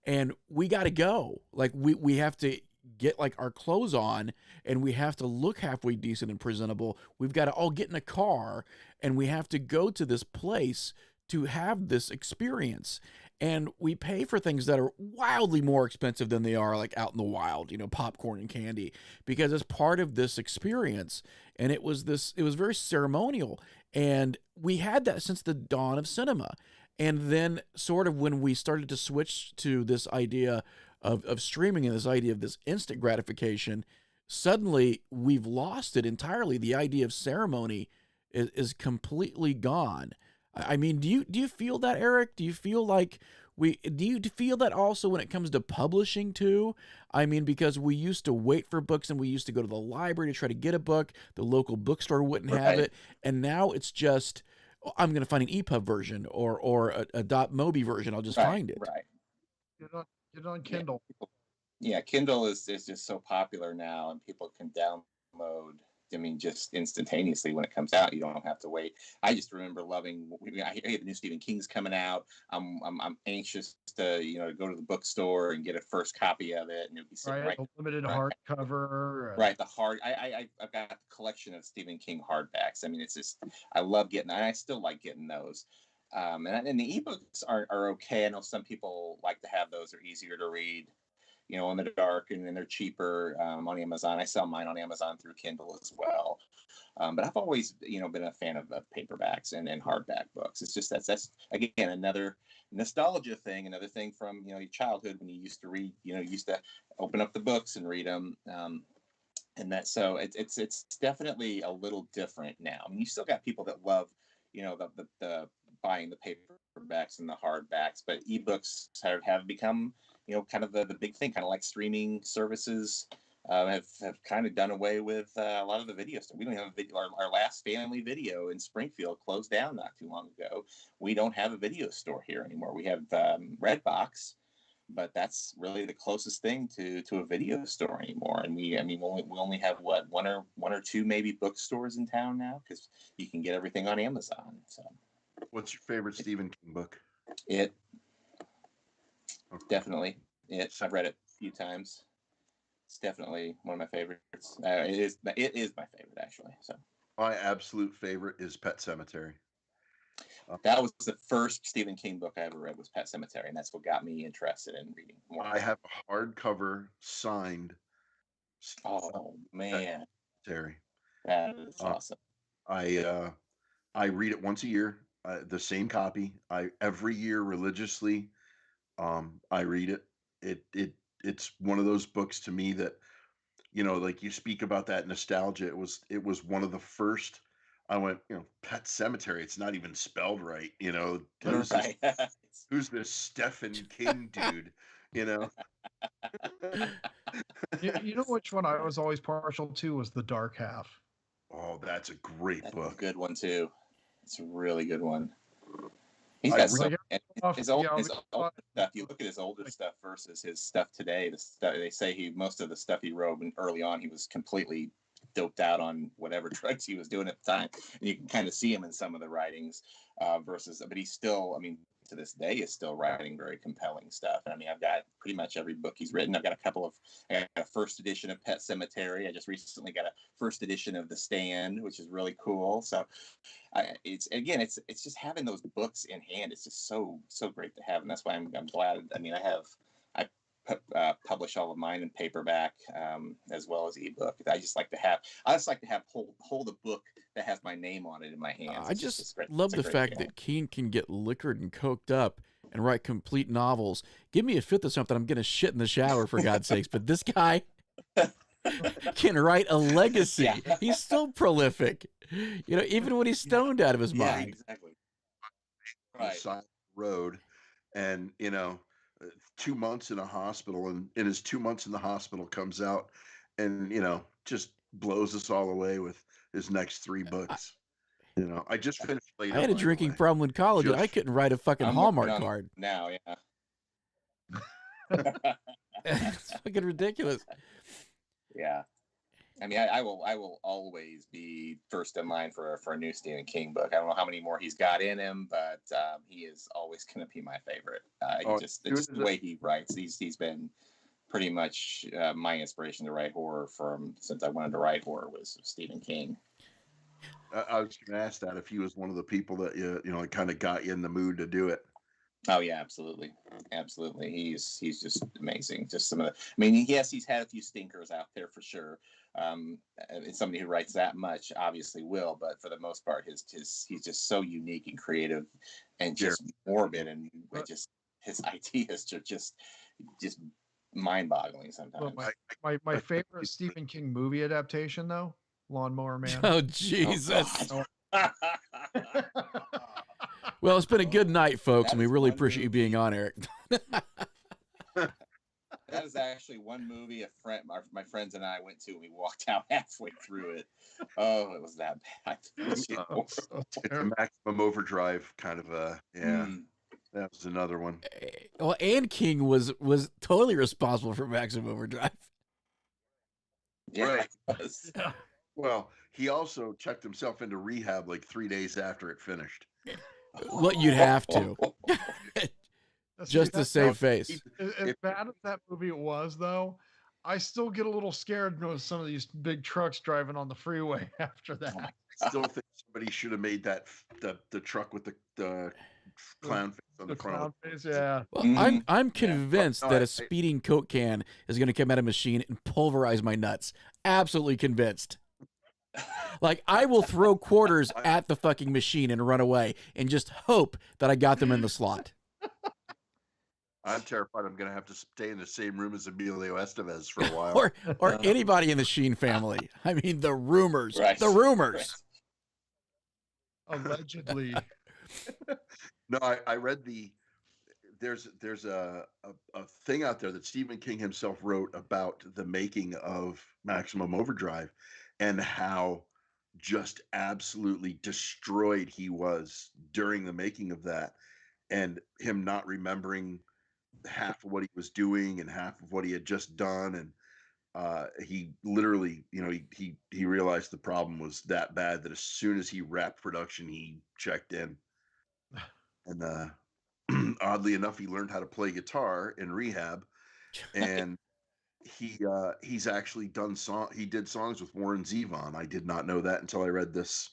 Speaker 1: and we got to go. Like we have to get like our clothes on, and we have to look halfway decent and presentable. We've got to all get in a car, and we have to go to this place to have this experience. And we pay for things that are wildly more expensive than they are like out in the wild, popcorn and candy, because it's part of this experience. And it was very ceremonial. And we had that since the dawn of cinema. And then sort of when we started to switch to this idea of streaming and this idea of this instant gratification, suddenly we've lost it entirely. The idea of ceremony is completely gone. I mean, do you feel that, Eric? Do you feel like do you feel that also when it comes to publishing too? I mean, because we used to wait for books and we used to go to the library to try to get a book. The local bookstore wouldn't have it. And now it's just, I'm going to find an EPUB version or a .mobi version. I'll just find it.
Speaker 2: Right.
Speaker 4: Get on Kindle.
Speaker 2: Yeah, Kindle is just so popular now, and people can download. I mean, just instantaneously when it comes out, you don't have to wait. I just remember loving. I hear the new Stephen King's coming out. I'm anxious to go to the bookstore and get a first copy of it, and it'll be sitting
Speaker 4: the limited hardcover.
Speaker 2: Right, the hard. I've got a collection of Stephen King hardbacks. I mean, it's just I love getting. And I still like getting those. And the ebooks are okay. I know some people like to have those. They're easier to read. In the dark, and they're cheaper on Amazon. I sell mine on Amazon through Kindle as well. But I've always, been a fan of paperbacks and hardback books. It's just that's again another nostalgia thing, another thing from your childhood when you used to read. You used to open up the books and read them, and that so it's definitely a little different now. I mean, you still got people that love, the buying the paperbacks and the hardbacks, but ebooks have become kind of the big thing, kind of like streaming services have kind of done away with a lot of the video stuff. We don't have a video. Our last family video in Springfield closed down not too long ago. We don't have a video store here anymore. We have Redbox, but that's really the closest thing to a video store anymore. And we only have one or two maybe bookstores in town now, because you can get everything on Amazon. So,
Speaker 3: what's your favorite Stephen King book?
Speaker 2: It. Definitely. I've read it a few times. It's definitely one of my favorites. It is my favorite, actually. So
Speaker 3: my absolute favorite is Pet Sematary.
Speaker 2: That was the first Stephen King book I ever read, was Pet Sematary, and that's what got me interested in reading more.
Speaker 3: I have a hardcover signed.
Speaker 2: Oh man,
Speaker 3: Terry,
Speaker 2: that is awesome.
Speaker 3: I read it once a year, the same copy. Every year religiously. I read it. It's one of those books to me that, like you speak about that nostalgia. It was one of the first. I went, Pet Sematary. It's not even spelled right. Who's this Stephen King dude?
Speaker 4: You know which one I was always partial to was The Dark Half.
Speaker 3: Oh, that's a great book.
Speaker 2: A good one too. It's a really good one. He's got his older stuff. You look at his older stuff versus his stuff today. They say most of the stuff he wrote early on, he was completely doped out on whatever drugs he was doing at the time, and you can kind of see him in some of the writings. But he's still, to this day, is still writing very compelling stuff. And I've got pretty much every book he's written. I've got I got a first edition of Pet Sematary. I just recently got a first edition of The Stand, which is really cool. So it's just having those books in hand. It's just so great to have, and that's why I'm glad. I publish all of mine in paperback as well as ebook. I just like to have hold a book that has my name on it in my hands.
Speaker 1: I just love the fact that King can get liquored and coked up and write complete novels. Give me a fifth of something, I'm gonna shit in the shower, for God's sakes. But this guy can write a legacy. Yeah. He's still prolific. Even when he's stoned out of his mind.
Speaker 2: Exactly.
Speaker 3: Right. Side of the road, and 2 months in a hospital, and in his 2 months in the hospital comes out, and just blows us all away with his next 3 books. You know, I just finished Late.
Speaker 1: I had a drinking problem in college, and I
Speaker 3: Just-
Speaker 1: couldn't write a fucking
Speaker 2: I'm
Speaker 1: Hallmark
Speaker 2: working on it
Speaker 1: card.
Speaker 2: now. Yeah.
Speaker 1: It's fucking ridiculous.
Speaker 2: Yeah. I mean, I will always be first in line for a new Stephen King book. I don't know how many more he's got in him, but he is always going to be my favorite. It's just the way he writes. He's been pretty much my inspiration to write horror since I wanted to write horror was Stephen King.
Speaker 3: I was going to ask that if he was one of the people that you know kind of got you in the mood to do it.
Speaker 2: Oh yeah, absolutely. He's just amazing. Just some of the. I mean, yes, he's had a few stinkers out there for sure. And somebody who writes that much obviously will, but for the most part, he's just so unique and creative, and just morbid, and just his ideas are just mind-boggling sometimes.
Speaker 4: My favorite Stephen King movie adaptation, though, Lawnmower Man.
Speaker 1: Oh Jesus!
Speaker 2: Oh,
Speaker 1: Well, it's been a good night, folks, and we really appreciate you being on, Eric.
Speaker 2: That is actually one movie my friends and I went to. We walked out halfway through it. Oh, it was that bad.
Speaker 3: It's a Maximum Overdrive kind of a That was another one.
Speaker 1: Well, and King was totally responsible for Maximum Overdrive.
Speaker 2: Yeah.
Speaker 3: Right. Well, he also checked himself into rehab like 3 days after it finished.
Speaker 1: Well, you'd have to. Just to save face.
Speaker 4: As bad as that movie was, though, I still get a little scared with some of these big trucks driving on the freeway after that.
Speaker 3: I still think somebody should have made that the truck with the clown face on the front.
Speaker 4: Clown face, yeah.
Speaker 1: Well, I'm convinced that a speeding Coke can is going to come out of a machine and pulverize my nuts. Absolutely convinced. Like, I will throw quarters at the fucking machine and run away and just hope that I got them in the slot.
Speaker 3: I'm terrified I'm going to have to stay in the same room as Emilio Estevez for a while.
Speaker 1: or anybody in the Sheen family. I mean, the rumors.
Speaker 2: Right.
Speaker 1: The rumors.
Speaker 4: Right. Allegedly.
Speaker 3: No, I read there's a thing out there that Stephen King himself wrote about the making of Maximum Overdrive and how just absolutely destroyed he was during the making of that, and him not remembering half of what he was doing and half of what he had just done. And he literally, you know, he realized the problem was that bad that as soon as he wrapped production, he checked in. And oddly enough, he learned how to play guitar in rehab, and he's actually did songs with Warren Zevon. I did not know that until I read this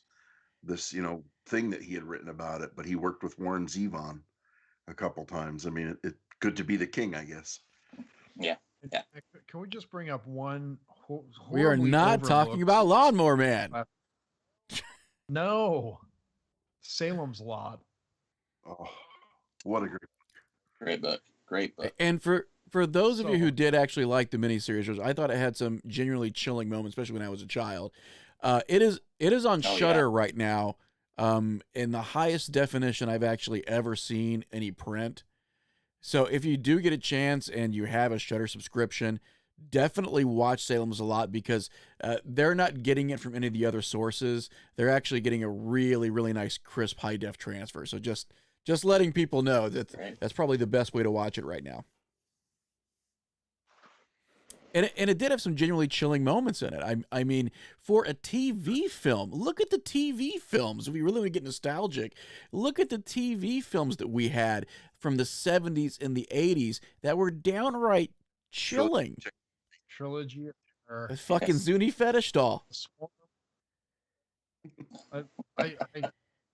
Speaker 3: thing that he had written about it. But he worked with Warren Zevon a couple times. I mean, it's good to be the king, I guess.
Speaker 2: Yeah.
Speaker 4: Can we just bring up one?
Speaker 1: We are not talking about Lawnmower Man.
Speaker 4: No, Salem's Lot.
Speaker 3: Oh, what a
Speaker 2: Great book.
Speaker 1: And for those of you who did actually like the miniseries, which I thought it had some genuinely chilling moments, especially when I was a child. It is on Shudder right now, in the highest definition I've actually ever seen any print. So if you do get a chance and you have a Shudder subscription, definitely watch Salem's Lot, because they're not getting it from any of the other sources. They're actually getting a really, really nice crisp high def transfer. So just letting people know that that's probably the best way to watch it right now. And it did have some genuinely chilling moments in it. I mean, for a TV film, look at the TV films. If we really want to get nostalgic, look at the TV films that we had from the 70s and the 80s that were downright chilling.
Speaker 4: Trilogy. Or
Speaker 1: Fucking Zuni Fetish doll.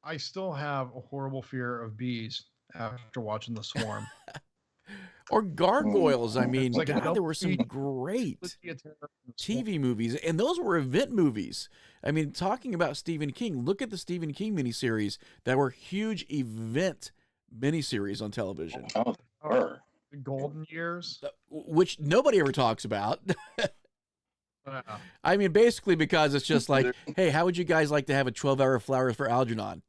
Speaker 4: I still have a horrible fear of bees after watching The Swarm.
Speaker 1: Or gargoyles. I mean,
Speaker 4: Like
Speaker 1: God, there were some great TV movies, and those were event movies. I mean, talking about Stephen King, look at the Stephen King miniseries that were huge event miniseries on television.
Speaker 2: Oh,
Speaker 4: the Golden Years,
Speaker 1: which nobody ever talks about. I mean, basically because it's just like, hey, how would you guys like to have a 12-hour Flowers for Algernon?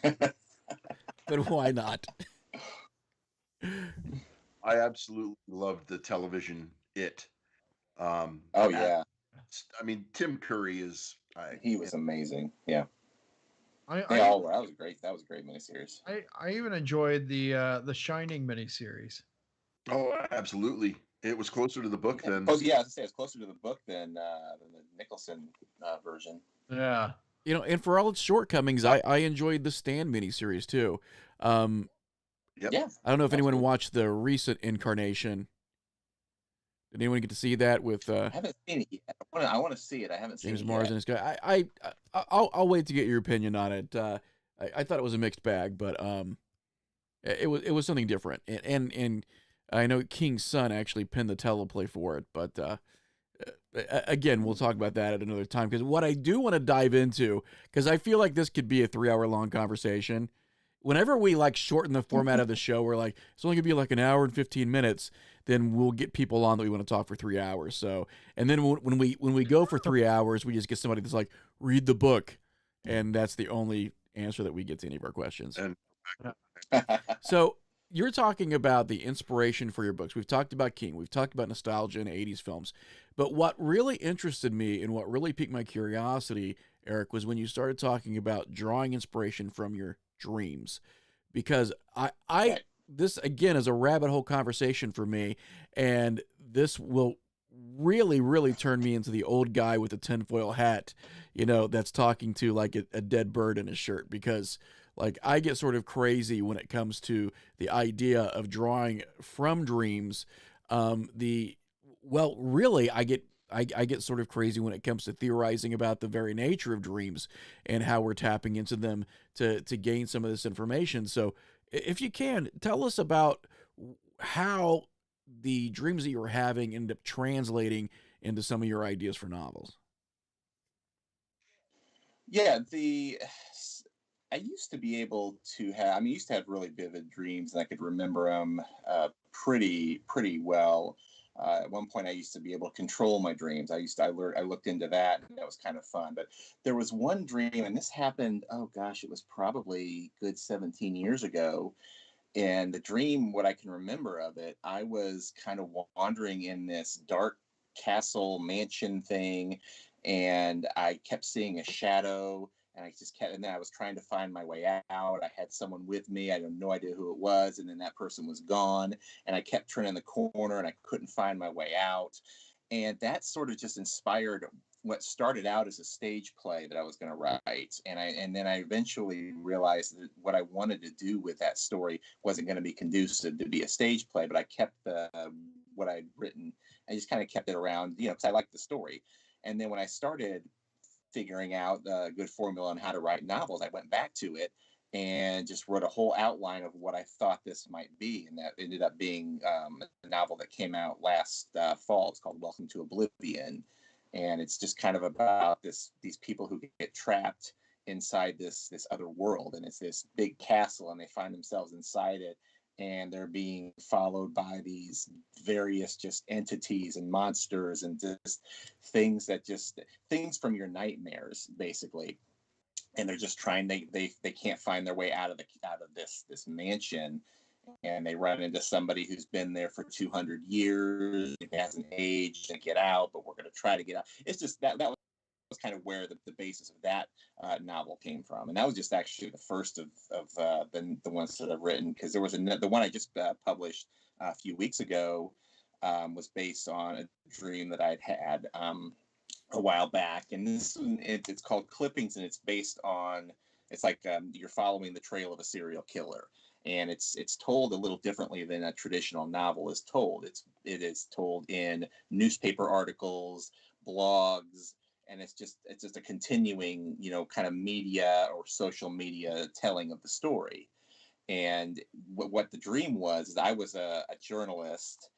Speaker 1: But why not?
Speaker 3: I absolutely loved the television It.
Speaker 2: Oh
Speaker 3: and
Speaker 2: yeah,
Speaker 3: I mean, Tim Curry is
Speaker 2: he was amazing. Yeah, they
Speaker 4: I
Speaker 2: all were. That was great. That was a great miniseries.
Speaker 4: I even enjoyed the Shining miniseries.
Speaker 3: oh, absolutely. It was closer to the book
Speaker 2: Yeah,
Speaker 3: than
Speaker 2: yeah. I was gonna say it's closer to the book than the Nicholson version.
Speaker 4: Yeah.
Speaker 1: You know, and for all its shortcomings, I enjoyed the Stand miniseries too.
Speaker 3: yep.
Speaker 2: Yeah,
Speaker 1: I don't know if anyone
Speaker 2: absolutely.
Speaker 1: watched the recent incarnation. Did anyone get to see that with
Speaker 2: I haven't seen it yet. I want to see it. I haven't seen
Speaker 1: James
Speaker 2: it
Speaker 1: Mars
Speaker 2: yet.
Speaker 1: and his guy? I'll wait to get your opinion on it. I thought it was a mixed bag, but it was something different, and I know King's son actually penned the teleplay for it, but again, we'll talk about that at another time. Because what I do want to dive into, because I feel like this could be a 3 hour long conversation. Whenever we like shorten the format of the show, we're like it's only gonna be like an hour and 15 minutes. Then we'll get people on that we want to talk for 3 hours. So, and then when we go for 3 hours, we just get somebody that's like read the book, and that's the only answer that we get to any of our questions.
Speaker 3: And
Speaker 1: So you're talking about the inspiration for your books. We've talked about King. We've talked about nostalgia and 80s films. But what really interested me and what really piqued my curiosity, Eric, was when you started talking about drawing inspiration from your dreams. Because
Speaker 2: Right.
Speaker 1: this again is a rabbit hole conversation for me, and this will really, really turn me into the old guy with a tinfoil hat, that's talking to like a dead bird in his shirt because like I get sort of crazy when it comes to the idea of drawing from dreams. The well, really, I get sort of crazy when it comes to theorizing about the very nature of dreams and how we're tapping into them to gain some of this information. So, if you can tell us about how the dreams that you were having end up translating into some of your ideas for novels.
Speaker 2: Yeah, I used to be able to have. I mean, I used to have really vivid dreams, and I could remember them pretty well. At one point, I used to be able to control my dreams. I looked into that, and that was kind of fun. But there was one dream, and this happened. Oh gosh, it was probably good 17 years ago. And the dream, what I can remember of it, I was kind of wandering in this dark castle mansion thing, and I kept seeing a shadow. And I just kept, and then I was trying to find my way out. I had someone with me. I had no idea who it was. And then that person was gone. And I kept turning the corner and I couldn't find my way out. And that sort of just inspired what started out as a stage play that I was going to write. And then I eventually realized that what I wanted to do with that story wasn't going to be conducive to be a stage play, but I kept what I'd written. I just kind of kept it around, because I liked the story. And then when I started figuring out a good formula on how to write novels, I went back to it and just wrote a whole outline of what I thought this might be. And that ended up being a novel that came out last fall. It's called Welcome to Oblivion. And it's just kind of about these people who get trapped inside this other world. And it's this big castle, and they find themselves inside it. And they're being followed by these various just entities and monsters and just things from your nightmares, basically. And they're just trying, they can't find their way out of this mansion, and they run into somebody who's been there for 200 years. It hasn't aged and get out, but we're going to try to get out. It's just that was kind of where the basis of that novel came from. And that was just actually the first of the ones that I've written, because there was the one I just published a few weeks ago was based on a dream that I'd had a while back. And it's called Clippings, and it's based on, it's like you're following the trail of a serial killer. And it's told a little differently than a traditional novel is told. It is told in newspaper articles, blogs, and it's just a continuing, kind of media or social media telling of the story. And what the dream was is I was a journalist,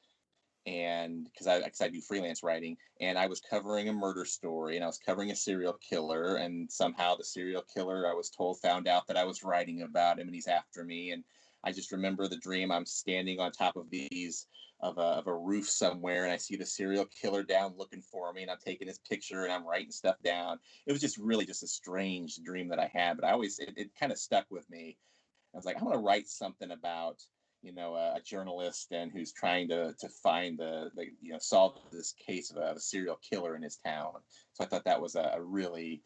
Speaker 2: and because I do freelance writing, and I was covering a murder story, and I was covering a serial killer, and somehow the serial killer, I was told, found out that I was writing about him, and he's after me. And I just remember the dream. I'm standing on top of a roof somewhere, and I see the serial killer down looking for me, and I'm taking his picture and I'm writing stuff down. It was just really just a strange dream that I had, but it kind of stuck with me. I was like, I'm going to write something about, a journalist and who's trying to find solve this case of a serial killer in his town. So I thought that was a really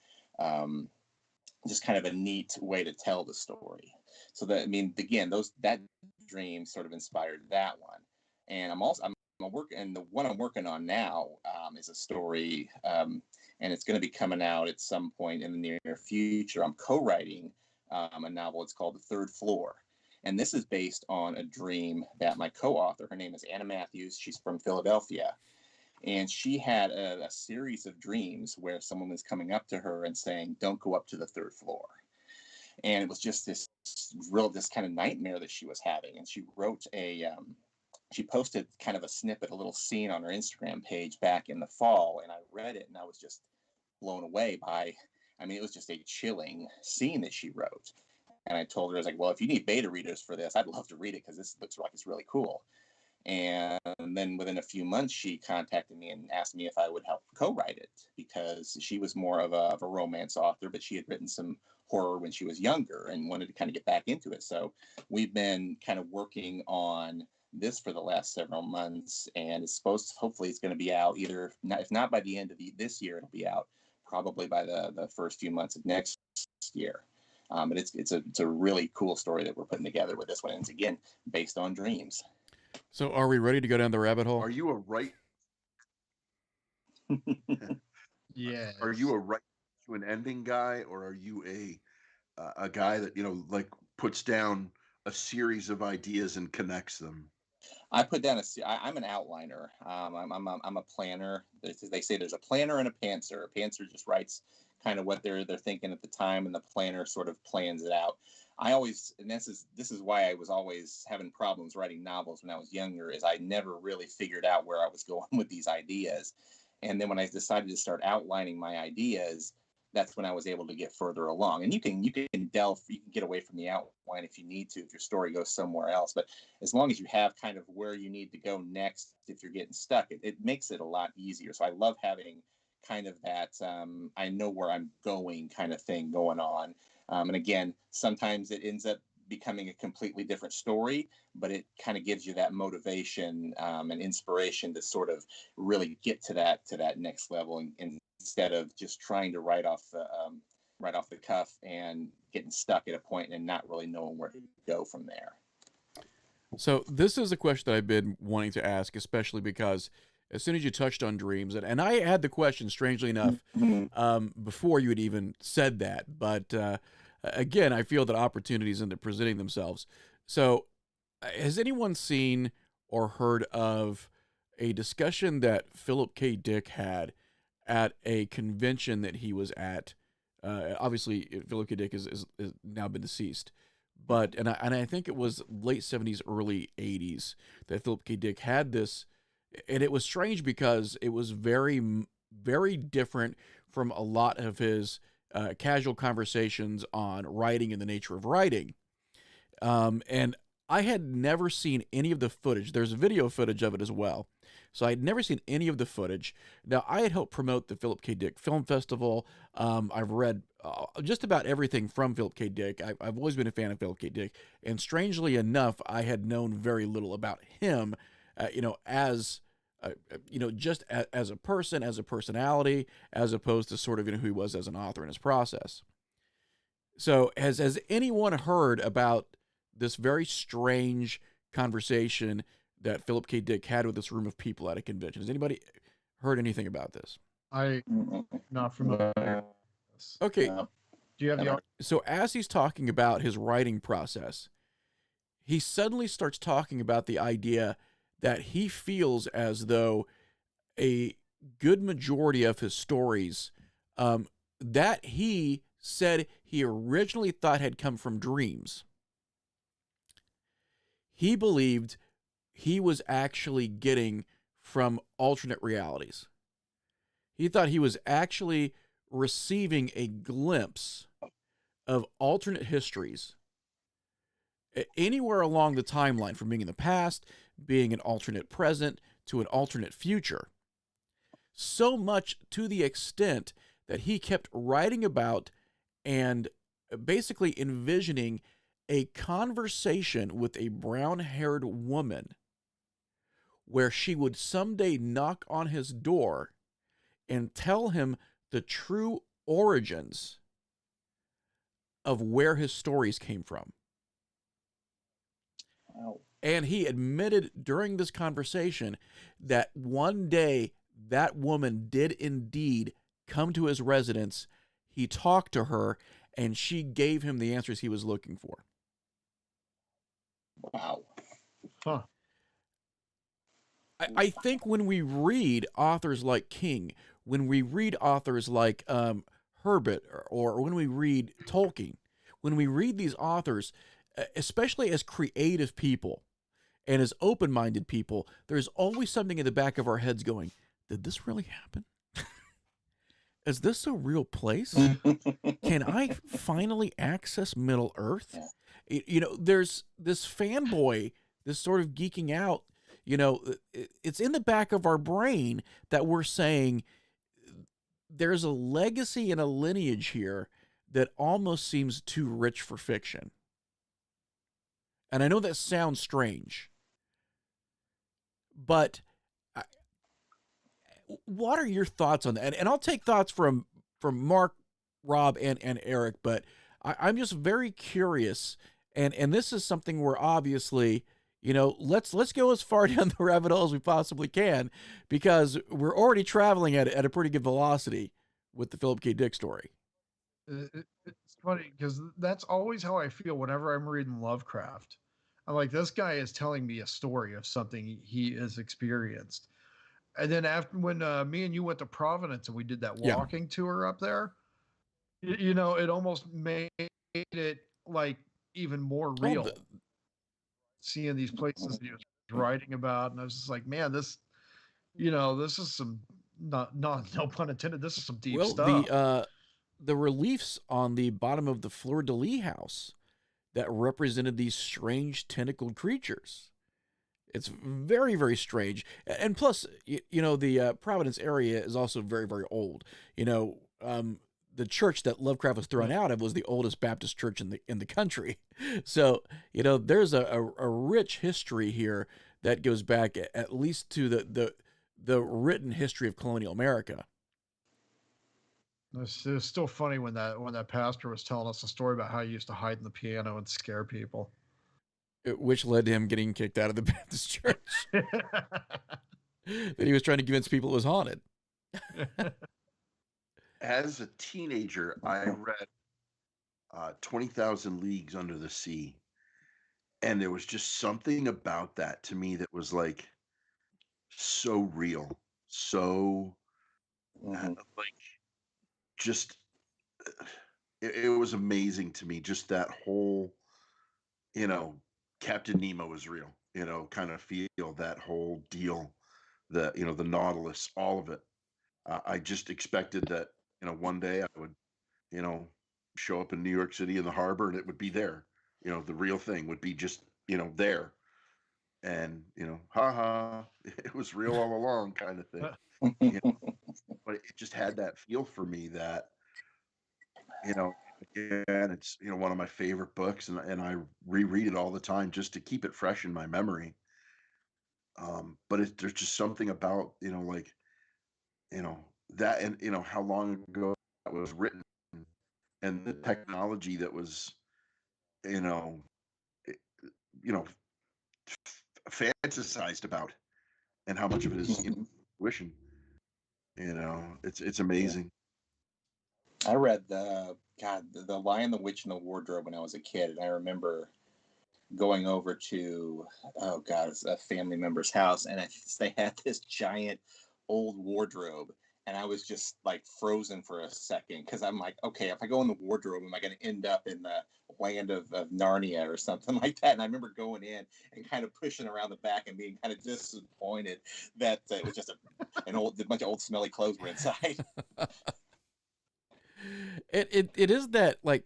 Speaker 2: just kind of a neat way to tell the story. So that, I mean, again, that dream sort of inspired that one. And I'm working, the one I'm working on now is a story, and it's going to be coming out at some point in the near future. I'm co-writing a novel. It's called The Third Floor. And this is based on a dream that my co-author, her name is Anna Matthews. She's from Philadelphia. And she had a series of dreams where someone was coming up to her and saying, don't go up to the third floor. And it was just this kind of nightmare that she was having. And she wrote she posted kind of a snippet, a little scene on her Instagram page back in the fall. And I read it and I was just blown away it was just a chilling scene that she wrote. And I told her, I was like, well, if you need beta readers for this, I'd love to read it because this looks like it's really cool. And then within a few months, she contacted me and asked me if I would help co-write it, because she was more of a romance author, but she had written some horror when she was younger and wanted to kind of get back into it. So we've been kind of working on this for the last several months, and hopefully it's going to be out if not by the end of this year, it'll be out probably by the first few months of next year. But it's a really cool story that we're putting together with this one. And it's, again, based on dreams.
Speaker 1: So are we ready to go down the rabbit hole?
Speaker 3: Are you a right?
Speaker 4: Yeah.
Speaker 3: Are you a right to an ending guy, or are you a guy that like puts down a series of ideas and connects them?
Speaker 2: I put down I'm an outliner. I'm a planner. They say there's a planner and a pantser. A pantser just writes kind of what they're thinking at the time, and the planner sort of plans it out. This is why I was always having problems writing novels when I was younger, is I never really figured out where I was going with these ideas. And then when I decided to start outlining my ideas, that's when I was able to get further along. And you can get away from the outline if you need to, if your story goes somewhere else. But as long as you have kind of where you need to go next, if you're getting stuck, it makes it a lot easier. So I love having kind of that I know where I'm going kind of thing going on. And again, sometimes it ends up becoming a completely different story, but it kind of gives you that motivation and inspiration to sort of really get to that next level, and instead of just trying to write off the cuff and getting stuck at a point and not really knowing where to go from there.
Speaker 1: So this is a question that I've been wanting to ask, especially because as soon as you touched on dreams, and I had the question, strangely enough, before you had even said that, but again, I feel that opportunities end up presenting themselves. So has anyone seen or heard of a discussion that Philip K. Dick had at a convention that he was at? Obviously, Philip K. Dick is now been deceased, but and I think it was late 70s, early 80s that Philip K. Dick had this. And it was strange because it was very, very different from a lot of his casual conversations on writing and the nature of writing. And I had never seen any of the footage. There's video footage of it as well. So I had never seen any of the footage. Now, I had helped promote the Philip K. Dick Film Festival. I've read just about everything from Philip K. Dick. I've always been a fan of Philip K. Dick. And strangely enough, I had known very little about him, just as a person, as a personality, as opposed to sort of who he was as an author in his process. So has anyone heard about this very strange conversation that Philip K. Dick had with this room of people at a convention? Has anybody heard anything about this?
Speaker 4: I'm not familiar.
Speaker 1: Okay.
Speaker 4: Do you have the?
Speaker 1: So as he's talking about his writing process, he suddenly starts talking about the idea that he feels as though a good majority of his stories that he said he originally thought had come from dreams, he believed he was actually getting from alternate realities. He thought he was actually receiving a glimpse of alternate histories anywhere along the timeline, from being in the past, being an alternate present, to an alternate future. So much to the extent that he kept writing about and basically envisioning a conversation with a brown-haired woman where she would someday knock on his door and tell him the true origins of where his stories came from.
Speaker 2: Wow.
Speaker 1: And he admitted during this conversation that one day that woman did indeed come to his residence. He talked to her, and she gave him the answers he was looking for.
Speaker 2: Wow.
Speaker 4: Huh.
Speaker 1: I think when we read authors like King, when we read authors like Herbert, or when we read Tolkien, when we read these authors, especially as creative people and as open-minded people, there's always something in the back of our heads going, did this really happen? Is this a real place? Can I finally access Middle Earth? You know, there's this fanboy, this sort of geeking out, you know, it's in the back of our brain that we're saying there's a legacy and a lineage here that almost seems too rich for fiction. And I know that sounds strange, but what are your thoughts on that? And I'll take thoughts from Mark, Rob, and Eric, but I'm just very curious. And this is something where obviously, you know, let's go as far down the rabbit hole as we possibly can, because we're already traveling at a pretty good velocity with the Philip K. Dick story.
Speaker 4: It's funny because that's always how I feel whenever I'm reading Lovecraft. I'm like, this guy is telling me a story of something he has experienced. And then after when me and you went to Providence and we did that walking tour up there, you know, it almost made it like even more real. Seeing these places that he was writing about, and I was just like, man, this, you know, this is some no pun intended. This is some deep stuff.
Speaker 1: The reliefs on the bottom of the fleur-de-lis house that represented these strange tentacled creatures. It's very, very strange. And plus, you know, the Providence area is also very, very old. You know, the church that Lovecraft was thrown out of was the oldest Baptist church in the country. So, you know, there's a rich history here that goes back at least to the written history of colonial America.
Speaker 4: It's still funny when that pastor was telling us a story about how he used to hide in the piano and scare people,
Speaker 1: which led to him getting kicked out of the Baptist church. That he was trying to convince people it was haunted.
Speaker 3: As a teenager, I read 20,000 Leagues Under the Sea, and there was just something about that to me that was like so real, so like just it was amazing to me. Just that whole, you know, Captain Nemo is real, you know, kind of feel that whole deal, the, you know, the Nautilus, all of it. I just expected that, you know, one day I would, you know, show up in New York City in the harbor and it would be there. You know, the real thing would be just, you know, there. And, you know, it was real all along kind of thing. You know, but it just had that feel for me that, you know, again, it's, you know, one of my favorite books, and I reread it all the time just to keep it fresh in my memory. But there's just something about, you know, like, you know, that, and, you know, how long ago that was written, and the technology that was, you know, you know, fantasized about, and how much of it is, you know, fruition. You know, it's amazing.
Speaker 2: I read the Lion, the Witch, and the Wardrobe when I was a kid, and I remember going over to a family member's house, and they had this giant old wardrobe, and I was just like frozen for a second because I'm like, okay, if I go in the wardrobe, am I going to end up in the land of Narnia or something like that? And I remember going in and kind of pushing around the back and being kind of disappointed that it was just a bunch of old smelly clothes were inside.
Speaker 1: It is that like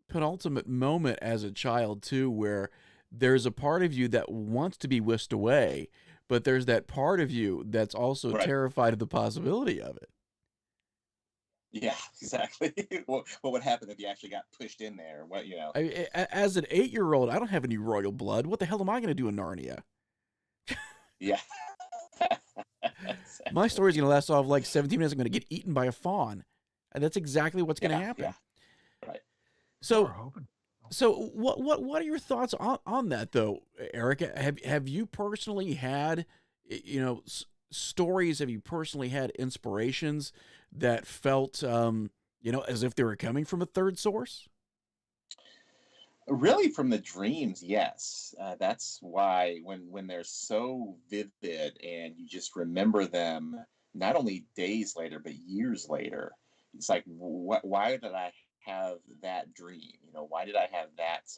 Speaker 1: penultimate moment as a child too, where there's a part of you that wants to be whisked away, but there's that part of you that's also terrified of the possibility of it.
Speaker 2: Yeah, exactly. What would happen if you actually got pushed in there? What, you know?
Speaker 1: As an 8-year-old, I don't have any royal blood. What the hell am I going to do in Narnia?
Speaker 2: Yeah.
Speaker 1: My
Speaker 2: Exactly.
Speaker 1: story's going to last off like 17 minutes. I'm going to get eaten by a fawn. And that's exactly what's going to
Speaker 2: Yeah,
Speaker 1: happen.
Speaker 2: yeah, right.
Speaker 1: So,
Speaker 4: We're hoping.
Speaker 1: what are your thoughts on that though, Eric? Have you personally had, stories? Have you personally had inspirations that felt, as if they were coming from a third source?
Speaker 2: Really, from the dreams, yes. That's why when they're so vivid and you just remember them, not only days later but years later, it's like, what? Why did I have that dream? You know, why did I have that?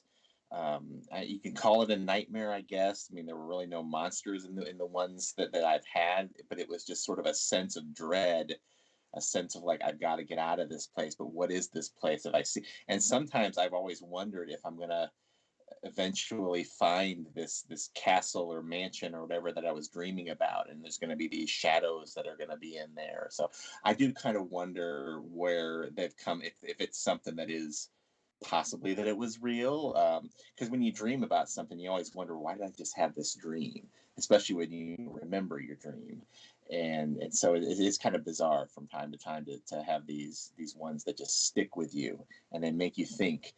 Speaker 2: You can call it a nightmare, I guess. I mean, there were really no monsters in the ones that I've had, but it was just sort of a sense of dread, a sense of like, I've got to get out of this place. But what is this place that I see? And sometimes I've always wondered if I'm gonna eventually find this castle or mansion or whatever that I was dreaming about, and there's going to be these shadows that are going to be in there. So I do kind of wonder where they've come, if it's something that is possibly that it was real. Because when you dream about something, you always wonder, why did I just have this dream? Especially when you remember your dream. And so it is kind of bizarre from time to time to have these ones that just stick with you and they make you think,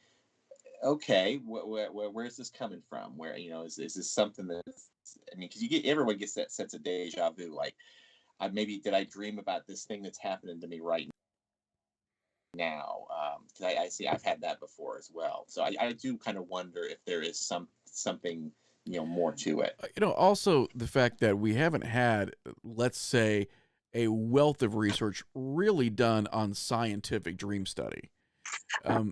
Speaker 2: okay, where's this coming from? Where, is this something that, I mean, because everyone gets that sense of deja vu, like, maybe did I dream about this thing that's happening to me right now? Because I see I've had that before as well. So I do kind of wonder if there is something more to it.
Speaker 1: Also the fact that we haven't had, let's say, a wealth of research really done on scientific dream study.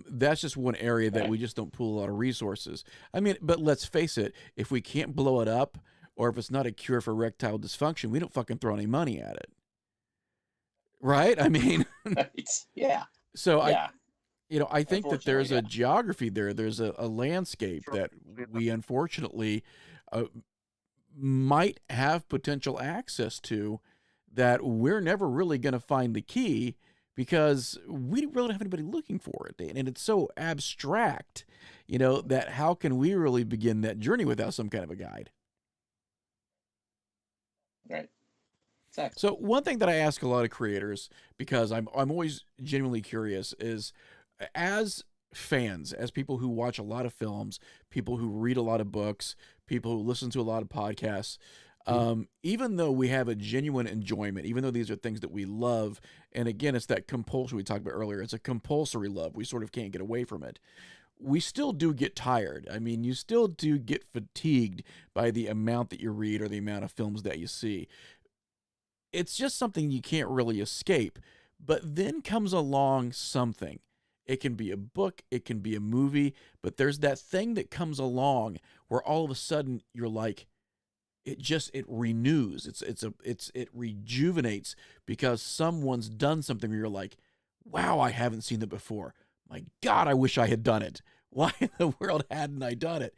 Speaker 1: That's just one area that we just don't pool a lot of resources. I mean, but let's face it, if we can't blow it up or if it's not a cure for erectile dysfunction, we don't fucking throw any money at it. Right? I mean,
Speaker 2: Yeah.
Speaker 1: so
Speaker 2: Yeah.
Speaker 1: I think that there's
Speaker 2: Unfortunately,
Speaker 1: a geography there. There's a landscape that we unfortunately might have potential access to that we're never really going to find the key because we really don't have anybody looking for it. And it's so abstract, that how can we really begin that journey without some kind of a guide?
Speaker 2: right. Exactly.
Speaker 1: So one thing that I ask a lot of creators, because I'm always genuinely curious, is as fans, as people who watch a lot of films, people who read a lot of books, people who listen to a lot of podcasts, even though we have a genuine enjoyment, even though these are things that we love, and again, it's that compulsion we talked about earlier, it's a compulsory love. We sort of can't get away from it. We still do get tired. I mean, you still do get fatigued by the amount that you read or the amount of films that you see. It's just something you can't really escape. But then comes along something. It can be a book, it can be a movie, but there's that thing that comes along where all of a sudden you're like, it renews. It rejuvenates because someone's done something where you're like, wow, I haven't seen that before. My God, I wish I had done it. Why in the world hadn't I done it?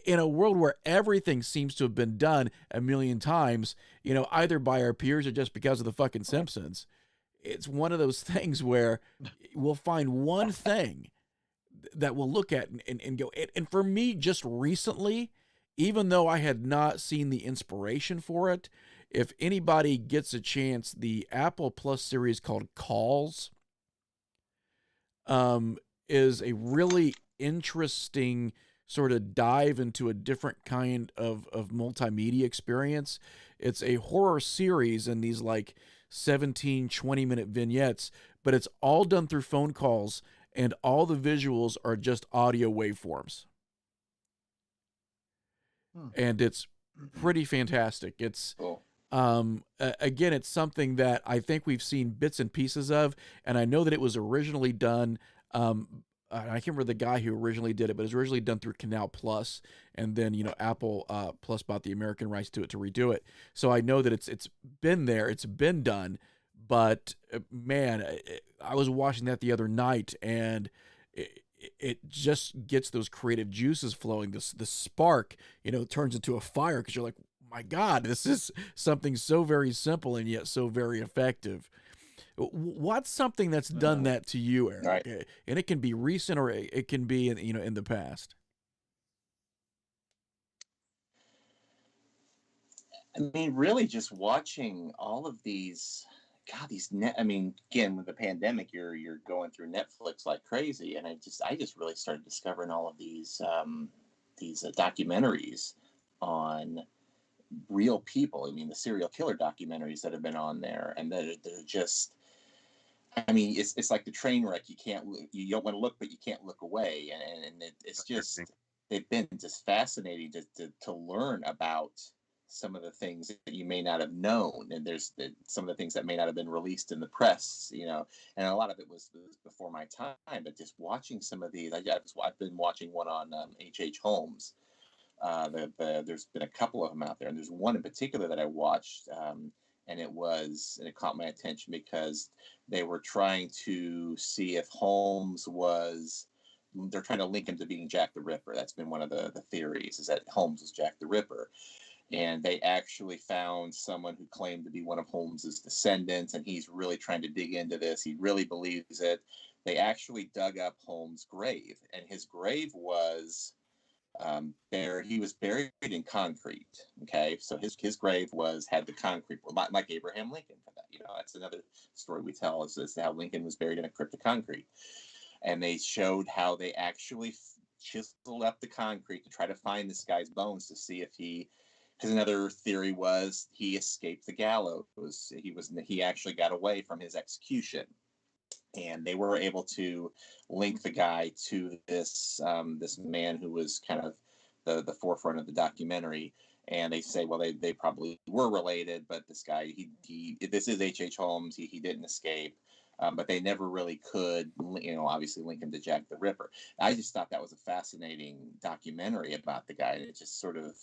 Speaker 1: In a world where everything seems to have been done a million times, either by our peers or just because of the fucking Simpsons, it's one of those things where we'll find one thing that we'll look at and go. And for me, just recently, even though I had not seen the inspiration for it, if anybody gets a chance, the Apple Plus series called Calls is a really interesting sort of dive into a different kind of multimedia experience. It's a horror series in these like 17, 20-minute vignettes, but it's all done through phone calls and all the visuals are just audio waveforms. And it's pretty fantastic. It's
Speaker 2: cool.
Speaker 1: Again, it's something that I think we've seen bits and pieces of, and I know that it was originally done. I can't remember the guy who originally did it, but it was originally done through Canal Plus, and then Apple Plus bought the American rights to it to redo it. So I know that it's been there, it's been done, but man, I was watching that the other night, and it just gets those creative juices flowing. The spark, turns into a fire because you're like, my God, this is something so very simple and yet so very effective. What's something that's done that to you, Eric?
Speaker 2: Right.
Speaker 1: And it can be recent or it can be in the past.
Speaker 2: I mean, really, just watching all of these. God, I mean, again, with the pandemic, you're going through Netflix like crazy, and I just really started discovering all of these documentaries on real people. I mean, the serial killer documentaries that have been on there, and they're just. I mean, it's like the train wreck. You don't want to look, but you can't look away, and it's just they've been just fascinating to learn about some of the things that you may not have known, and some of the things that may not have been released in the press, and a lot of it was before my time. But just watching some of these, I've been watching one on H.H. Holmes. There's been a couple of them out there, and there's one in particular that I watched, and it caught my attention because they were trying to see if they're trying to link him to being Jack the Ripper. That's been one of the theories, is that Holmes was Jack the Ripper. And they actually found someone who claimed to be one of Holmes's descendants, and he's really trying to dig into this. He really believes it. They actually dug up Holmes' grave, and his grave was he was buried in concrete. Okay, so his grave had the concrete, like Abraham Lincoln. For that, that's another story we tell is how Lincoln was buried in a crypt of concrete, and they showed how they actually chiseled up the concrete to try to find this guy's bones to see if because another theory was he escaped the gallows. He actually got away from his execution, and they were able to link the guy to this man who was kind of the forefront of the documentary. And they say, well, they probably were related, but this guy, this is H.H. Holmes. He didn't escape. But they never really could, obviously link him to Jack the Ripper. I just thought that was a fascinating documentary about the guy. And it just sort of,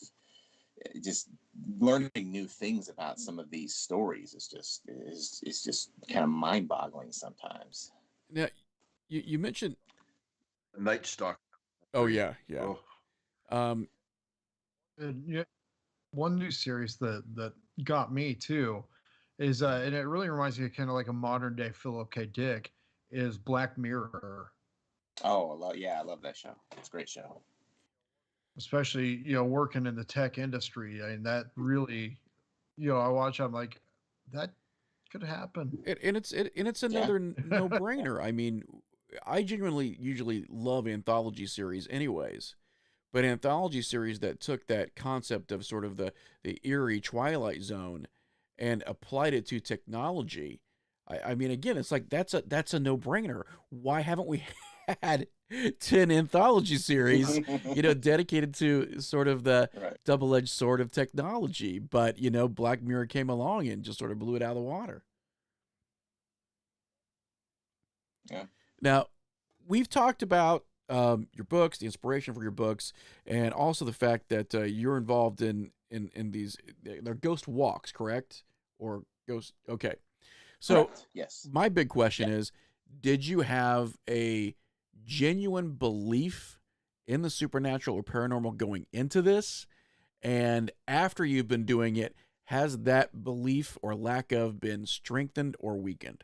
Speaker 2: just learning new things about some of these stories is just kind of mind-boggling sometimes.
Speaker 1: Now, you mentioned
Speaker 3: Night Stalker.
Speaker 1: Oh yeah.
Speaker 3: Oh.
Speaker 4: One new series that got me too is and it really reminds me of kind of like a modern day Philip K. Dick, is Black Mirror.
Speaker 2: Oh, I love that show. It's a great show.
Speaker 4: Especially, working in the tech industry. I mean, that really, I watch, I'm like, that could happen.
Speaker 1: And it's another no-brainer. I mean, I genuinely usually love anthology series anyways. But anthology series that took that concept of sort of the eerie Twilight Zone and applied it to technology. I mean, again, it's like that's a no-brainer. Why haven't we had 10 anthology series, dedicated to sort of the double-edged sword of technology? But, Black Mirror came along and just sort of blew it out of the water.
Speaker 2: Yeah.
Speaker 1: Now, we've talked about your books, the inspiration for your books, and also the fact that you're involved in these, they're ghost walks, correct? Or ghost? Okay. So
Speaker 2: correct. Yes.
Speaker 1: My big question is, did you have a genuine belief in the supernatural or paranormal going into this? And after you've been doing it, has that belief or lack of been strengthened or weakened?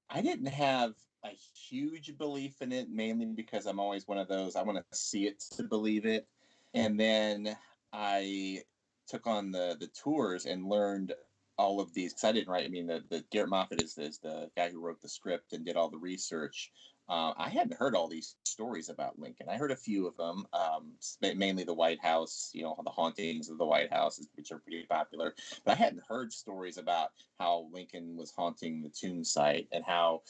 Speaker 2: I didn't have a huge belief in it, mainly because I'm always one of those, I want to see it to believe it. And then I took on the tours and learned all of these, because I didn't write. I mean, the Garrett Moffat is the guy who wrote the script and did all the research. I hadn't heard all these stories about Lincoln. I heard a few of them, mainly the White House, the hauntings of the White House, which are pretty popular. But I hadn't heard stories about how Lincoln was haunting the tomb site and how,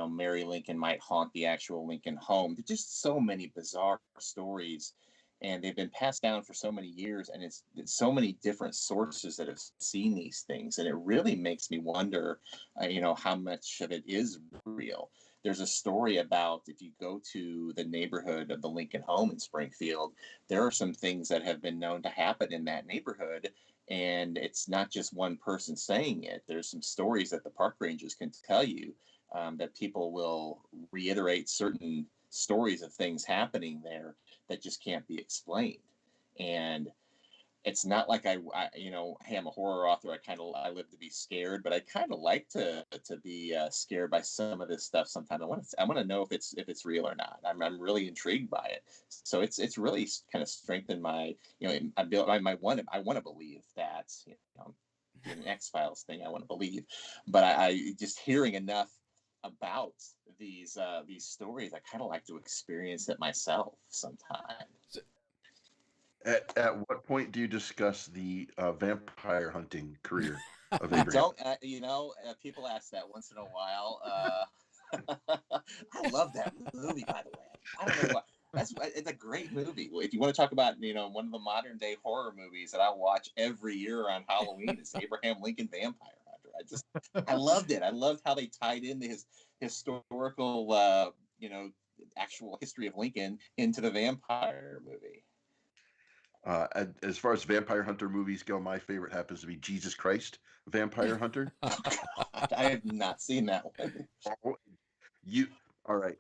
Speaker 2: Mary Lincoln might haunt the actual Lincoln home. There's just so many bizarre stories, and they've been passed down for so many years, and it's so many different sources that have seen these things, and it really makes me wonder, how much of it is real. There's a story about, if you go to the neighborhood of the Lincoln home in Springfield, there are some things that have been known to happen in that neighborhood, and it's not just one person saying it. There's some stories that the park rangers can tell you, that people will reiterate certain stories of things happening there that just can't be explained. And it's not like I hey, I'm a horror author. I live to be scared, but I kind of like to be scared by some of this stuff. Sometimes I want to know if it's real or not. I'm really intrigued by it. So it's really kind of strengthened my I want to believe that an X-Files thing. I want to believe, but I just hearing enough about these stories, I kind of like to experience it myself sometimes.
Speaker 3: At what point do you discuss the vampire hunting career of
Speaker 2: I
Speaker 3: Abraham?
Speaker 2: don't. People ask that once in a while. I love that movie, by the way. I don't know why. It's a great movie. If you want to talk about one of the modern day horror movies that I watch every year on Halloween, is Abraham Lincoln Vampire Hunter. I loved it. I loved how they tied in his historical, actual history of Lincoln into the vampire movie.
Speaker 3: As far as vampire hunter movies go, my favorite happens to be Jesus Christ Vampire Hunter.
Speaker 2: I have not seen that one.
Speaker 3: All right.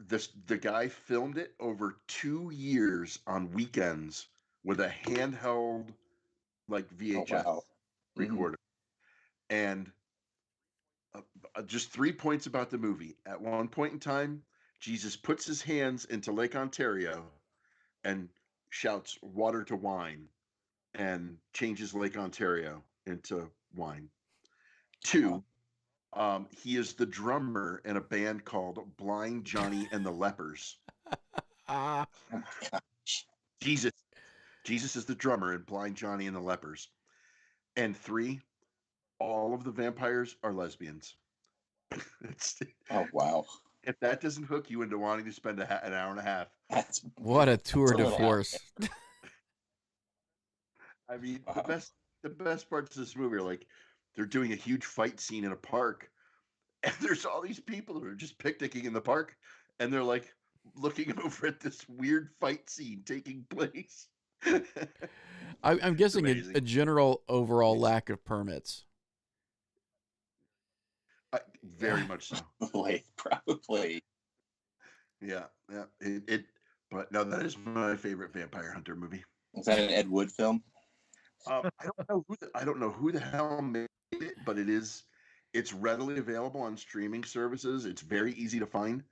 Speaker 3: The guy filmed it over 2 years on weekends with a handheld VHS recorder. And just 3 points about the movie. At one point in time, Jesus puts his hands into Lake Ontario and shouts water to wine and changes Lake Ontario into wine. 2, he is the drummer in a band called Blind Johnny and the Lepers. Jesus is the drummer in Blind Johnny and the Lepers. And 3, all of the vampires are lesbians.
Speaker 2: Oh, wow.
Speaker 3: If that doesn't hook you into wanting to spend an hour and a half.
Speaker 1: What a tour de force.
Speaker 3: I mean, wow. the best parts of this movie are they're doing a huge fight scene in a park, and there's all these people who are just picnicking in the park, and they're looking over at this weird fight scene taking place.
Speaker 1: I'm guessing a general overall lack of permits.
Speaker 3: Very much so.
Speaker 2: Probably.
Speaker 3: Yeah. But no, that is my favorite vampire hunter movie.
Speaker 2: Is that an Ed Wood film?
Speaker 3: I don't know who the hell made it, but it's readily available on streaming services. It's very easy to find,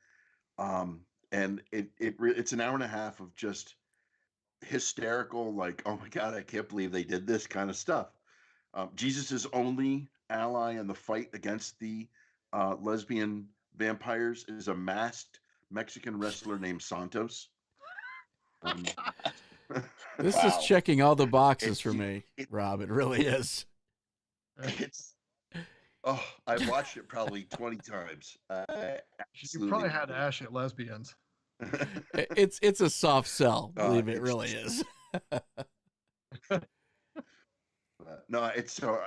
Speaker 3: and it's an hour and a half of just hysterical, oh my god, I can't believe they did this kind of stuff. Jesus' only ally in the fight against the lesbian vampires is a masked Mexican wrestler named Santos.
Speaker 1: This is checking all the boxes for me, Rob. It really is.
Speaker 3: I've watched it probably 20 times.
Speaker 4: You probably had to ash at lesbians.
Speaker 1: It's a soft sell. Believe it really is.
Speaker 3: No, it's so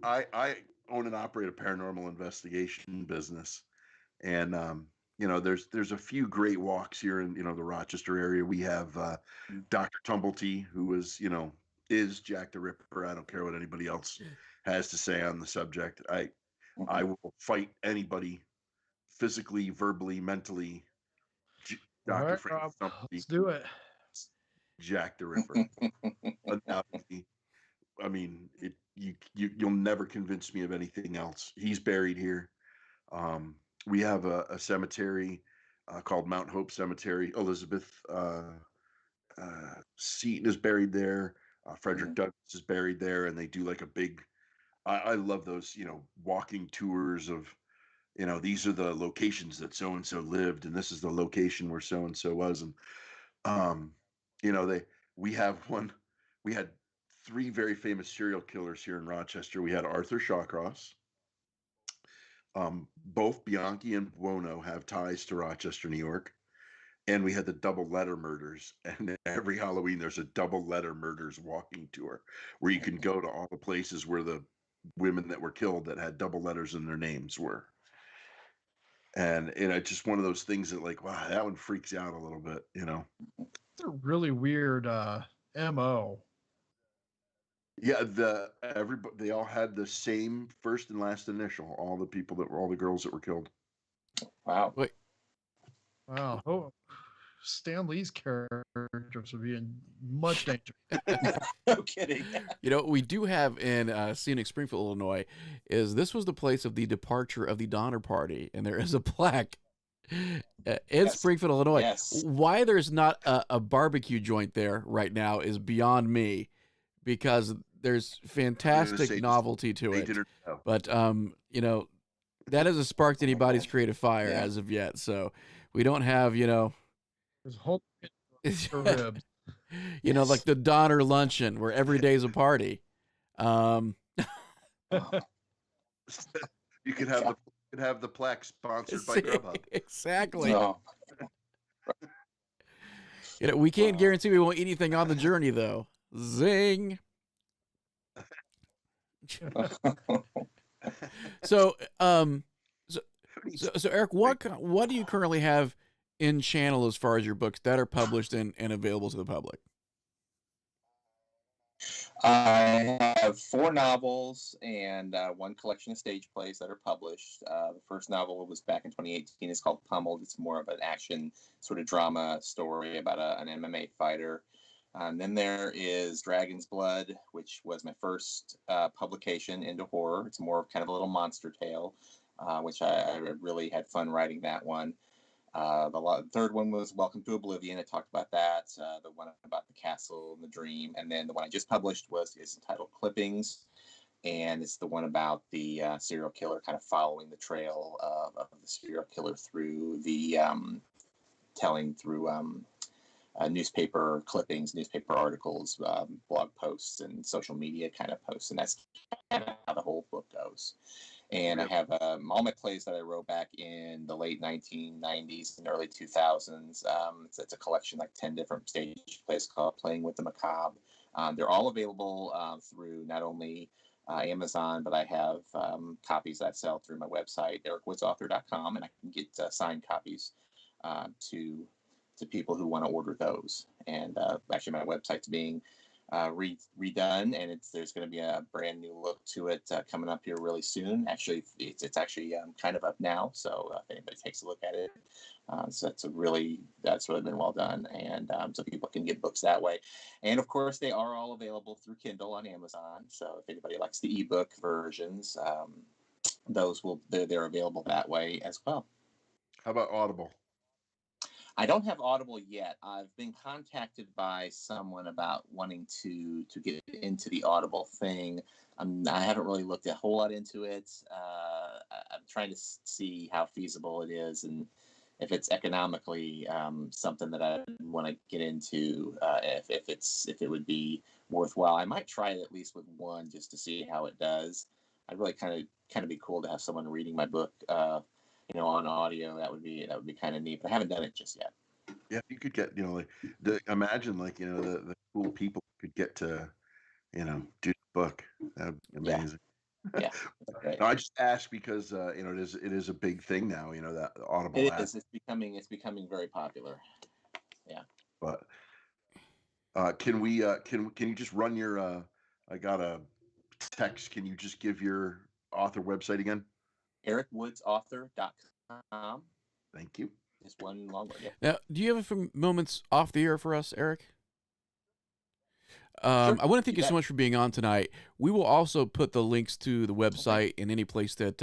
Speaker 3: I own and operate a paranormal investigation business, and there's a few great walks here in the Rochester area. We have Dr. Tumblety, who is Jack the Ripper. I don't care what anybody else has to say on the subject. I will fight anybody physically, verbally, mentally. Dr. Frank Tumblety,
Speaker 4: let's do it.
Speaker 3: Jack the Ripper. Undoubtedly. I mean, you'll never convince me of anything else. He's buried here. We have a cemetery called Mount Hope Cemetery. Elizabeth Seton is buried there. Frederick Douglass is buried there, and they do a big. I love those walking tours of these are the locations that so and so lived, and this is the location where so and so was, and we had 3 very famous serial killers here in Rochester. We had Arthur Shawcross. Both Bianchi and Buono have ties to Rochester, New York. And we had the double letter murders. And every Halloween, there's a double letter murders walking tour where you can go to all the places where the women that were killed that had double letters in their names were. And it's just one of those things that wow, that one freaks out a little bit,
Speaker 4: It's a really weird MO.
Speaker 3: Yeah, they all had the same first and last initial. All the girls that were killed.
Speaker 2: Wow.
Speaker 1: Wait.
Speaker 4: Wow. Stan Lee's characters would be in much danger.
Speaker 2: No kidding.
Speaker 1: You know, what we do have in scenic Springfield, Illinois, is this was the place of the departure of the Donner Party, and there is a plaque in
Speaker 2: Yes.
Speaker 1: Springfield, Illinois.
Speaker 2: Yes.
Speaker 1: Why there's not a barbecue joint there right now is beyond me, because there's fantastic novelty to it. But you know, that hasn't sparked anybody's creative fire as of yet. So we don't have, you know,
Speaker 4: There's a whole ribs.
Speaker 1: you know, like the Donner luncheon where every day's a party.
Speaker 3: You could have the plaque sponsored by Grubhub.
Speaker 1: Exactly.
Speaker 2: No.
Speaker 1: You know, we can't guarantee we won't eat anything on the journey, though. Zing. So, so Eric, what do you currently have in channel as far as your books that are published and available to the public?
Speaker 2: I have 4 novels and 1 collection of stage plays that are published. The first novel was back in 2018. It's called Pummeled. It's more of an action sort of drama story about an MMA fighter. Then there is Dragon's Blood, which was my first publication into horror. It's more of kind of a little monster tale, which I really had fun writing that one. The third one was Welcome to Oblivion. I talked about that. The one about the castle and the dream. And then the one I just published is entitled Clippings. And it's the one about the serial killer, kind of following the trail of the serial killer through the telling through newspaper clippings, newspaper articles, blog posts, and social media kind of posts. And that's kind of how the whole book goes. And I have all my plays that I wrote back in the late 1990s and early 2000s. It's a collection, like 10 different stage plays called Playing with the Macabre. They're all available through not only Amazon, but I have copies that I sell through my website, ericwoodsauthor.com, and I can get signed copies to people who want to order those. And actually, my website's being redone, and there's going to be a brand new look to it coming up here really soon. Actually, it's actually kind of up now, so if anybody takes a look at it, so that's really been well done, and so people can get books that way. And of course, they are all available through Kindle on Amazon. So if anybody likes the ebook versions, they're available that way as well.
Speaker 3: How about Audible?
Speaker 2: I don't have Audible yet. I've been contacted by someone about wanting to get into the Audible thing. I haven't really looked a whole lot into it. I'm trying to see how feasible it is and if it's economically something that I want to get into. If it would be worthwhile, I might try it at least with one just to see how it does. I'd really kind of be cool to have someone reading my book. On audio. That would be kind of neat, but I haven't done it just yet.
Speaker 3: Yeah, you could get, imagine the cool people could get to, do the book. That'd be amazing.
Speaker 2: Yeah. Right.
Speaker 3: No, I just asked because it is a big thing now. That Audible.
Speaker 2: It is. It's becoming very popular. Yeah.
Speaker 3: But can you just run your? I got a text. Can you just give your author website again?
Speaker 2: ericwoodsauthor.com.
Speaker 3: Thank you.
Speaker 2: Just one long word. Yeah.
Speaker 1: Now, do you have a few moments off the air for us, Eric?
Speaker 2: Sure.
Speaker 1: I want to thank you so much for being on tonight. We will also put the links to the website in any place that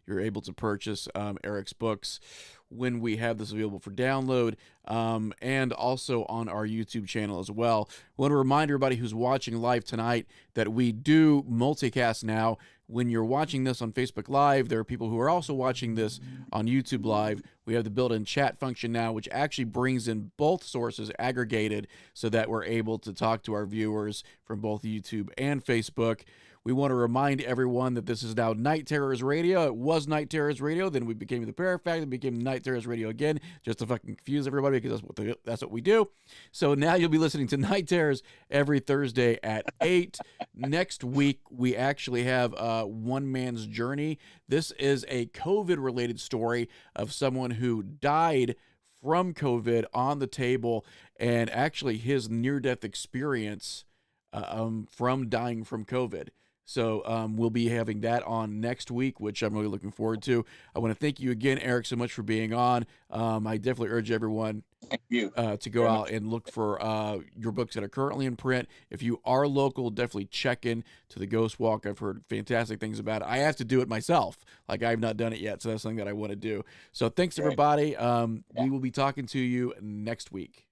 Speaker 1: you're able to purchase Eric's books when we have this available for download, and also on our YouTube channel as well. I want to remind everybody who's watching live tonight that we do multicast now. When you're watching this on Facebook Live, there are people who are also watching this on YouTube Live. We have the built-in chat function now, which actually brings in both sources aggregated so that we're able to talk to our viewers from both YouTube and Facebook. We want to remind everyone that this is now Night Terrors Radio. It was Night Terrors Radio, then we became the Parafact, and became Night Terrors Radio again, just to fucking confuse everybody, because that's what we do. So now you'll be listening to Night Terrors every Thursday at 8. Next week, we actually have One Man's Journey. This is a COVID-related story of someone who died from COVID on the table, and actually his near-death experience from dying from COVID. So we'll be having that on next week, which I'm really looking forward to. I want to thank you again, Eric, so much for being on. I definitely urge everyone
Speaker 2: Thank you.
Speaker 1: to go out and look for your books that are currently in print. If you are local, definitely check in to the Ghost Walk. I've heard fantastic things about it. I have to do it myself. Like, I've not done it yet, so that's something that I want to do. So thanks, everybody. We will be talking to you next week.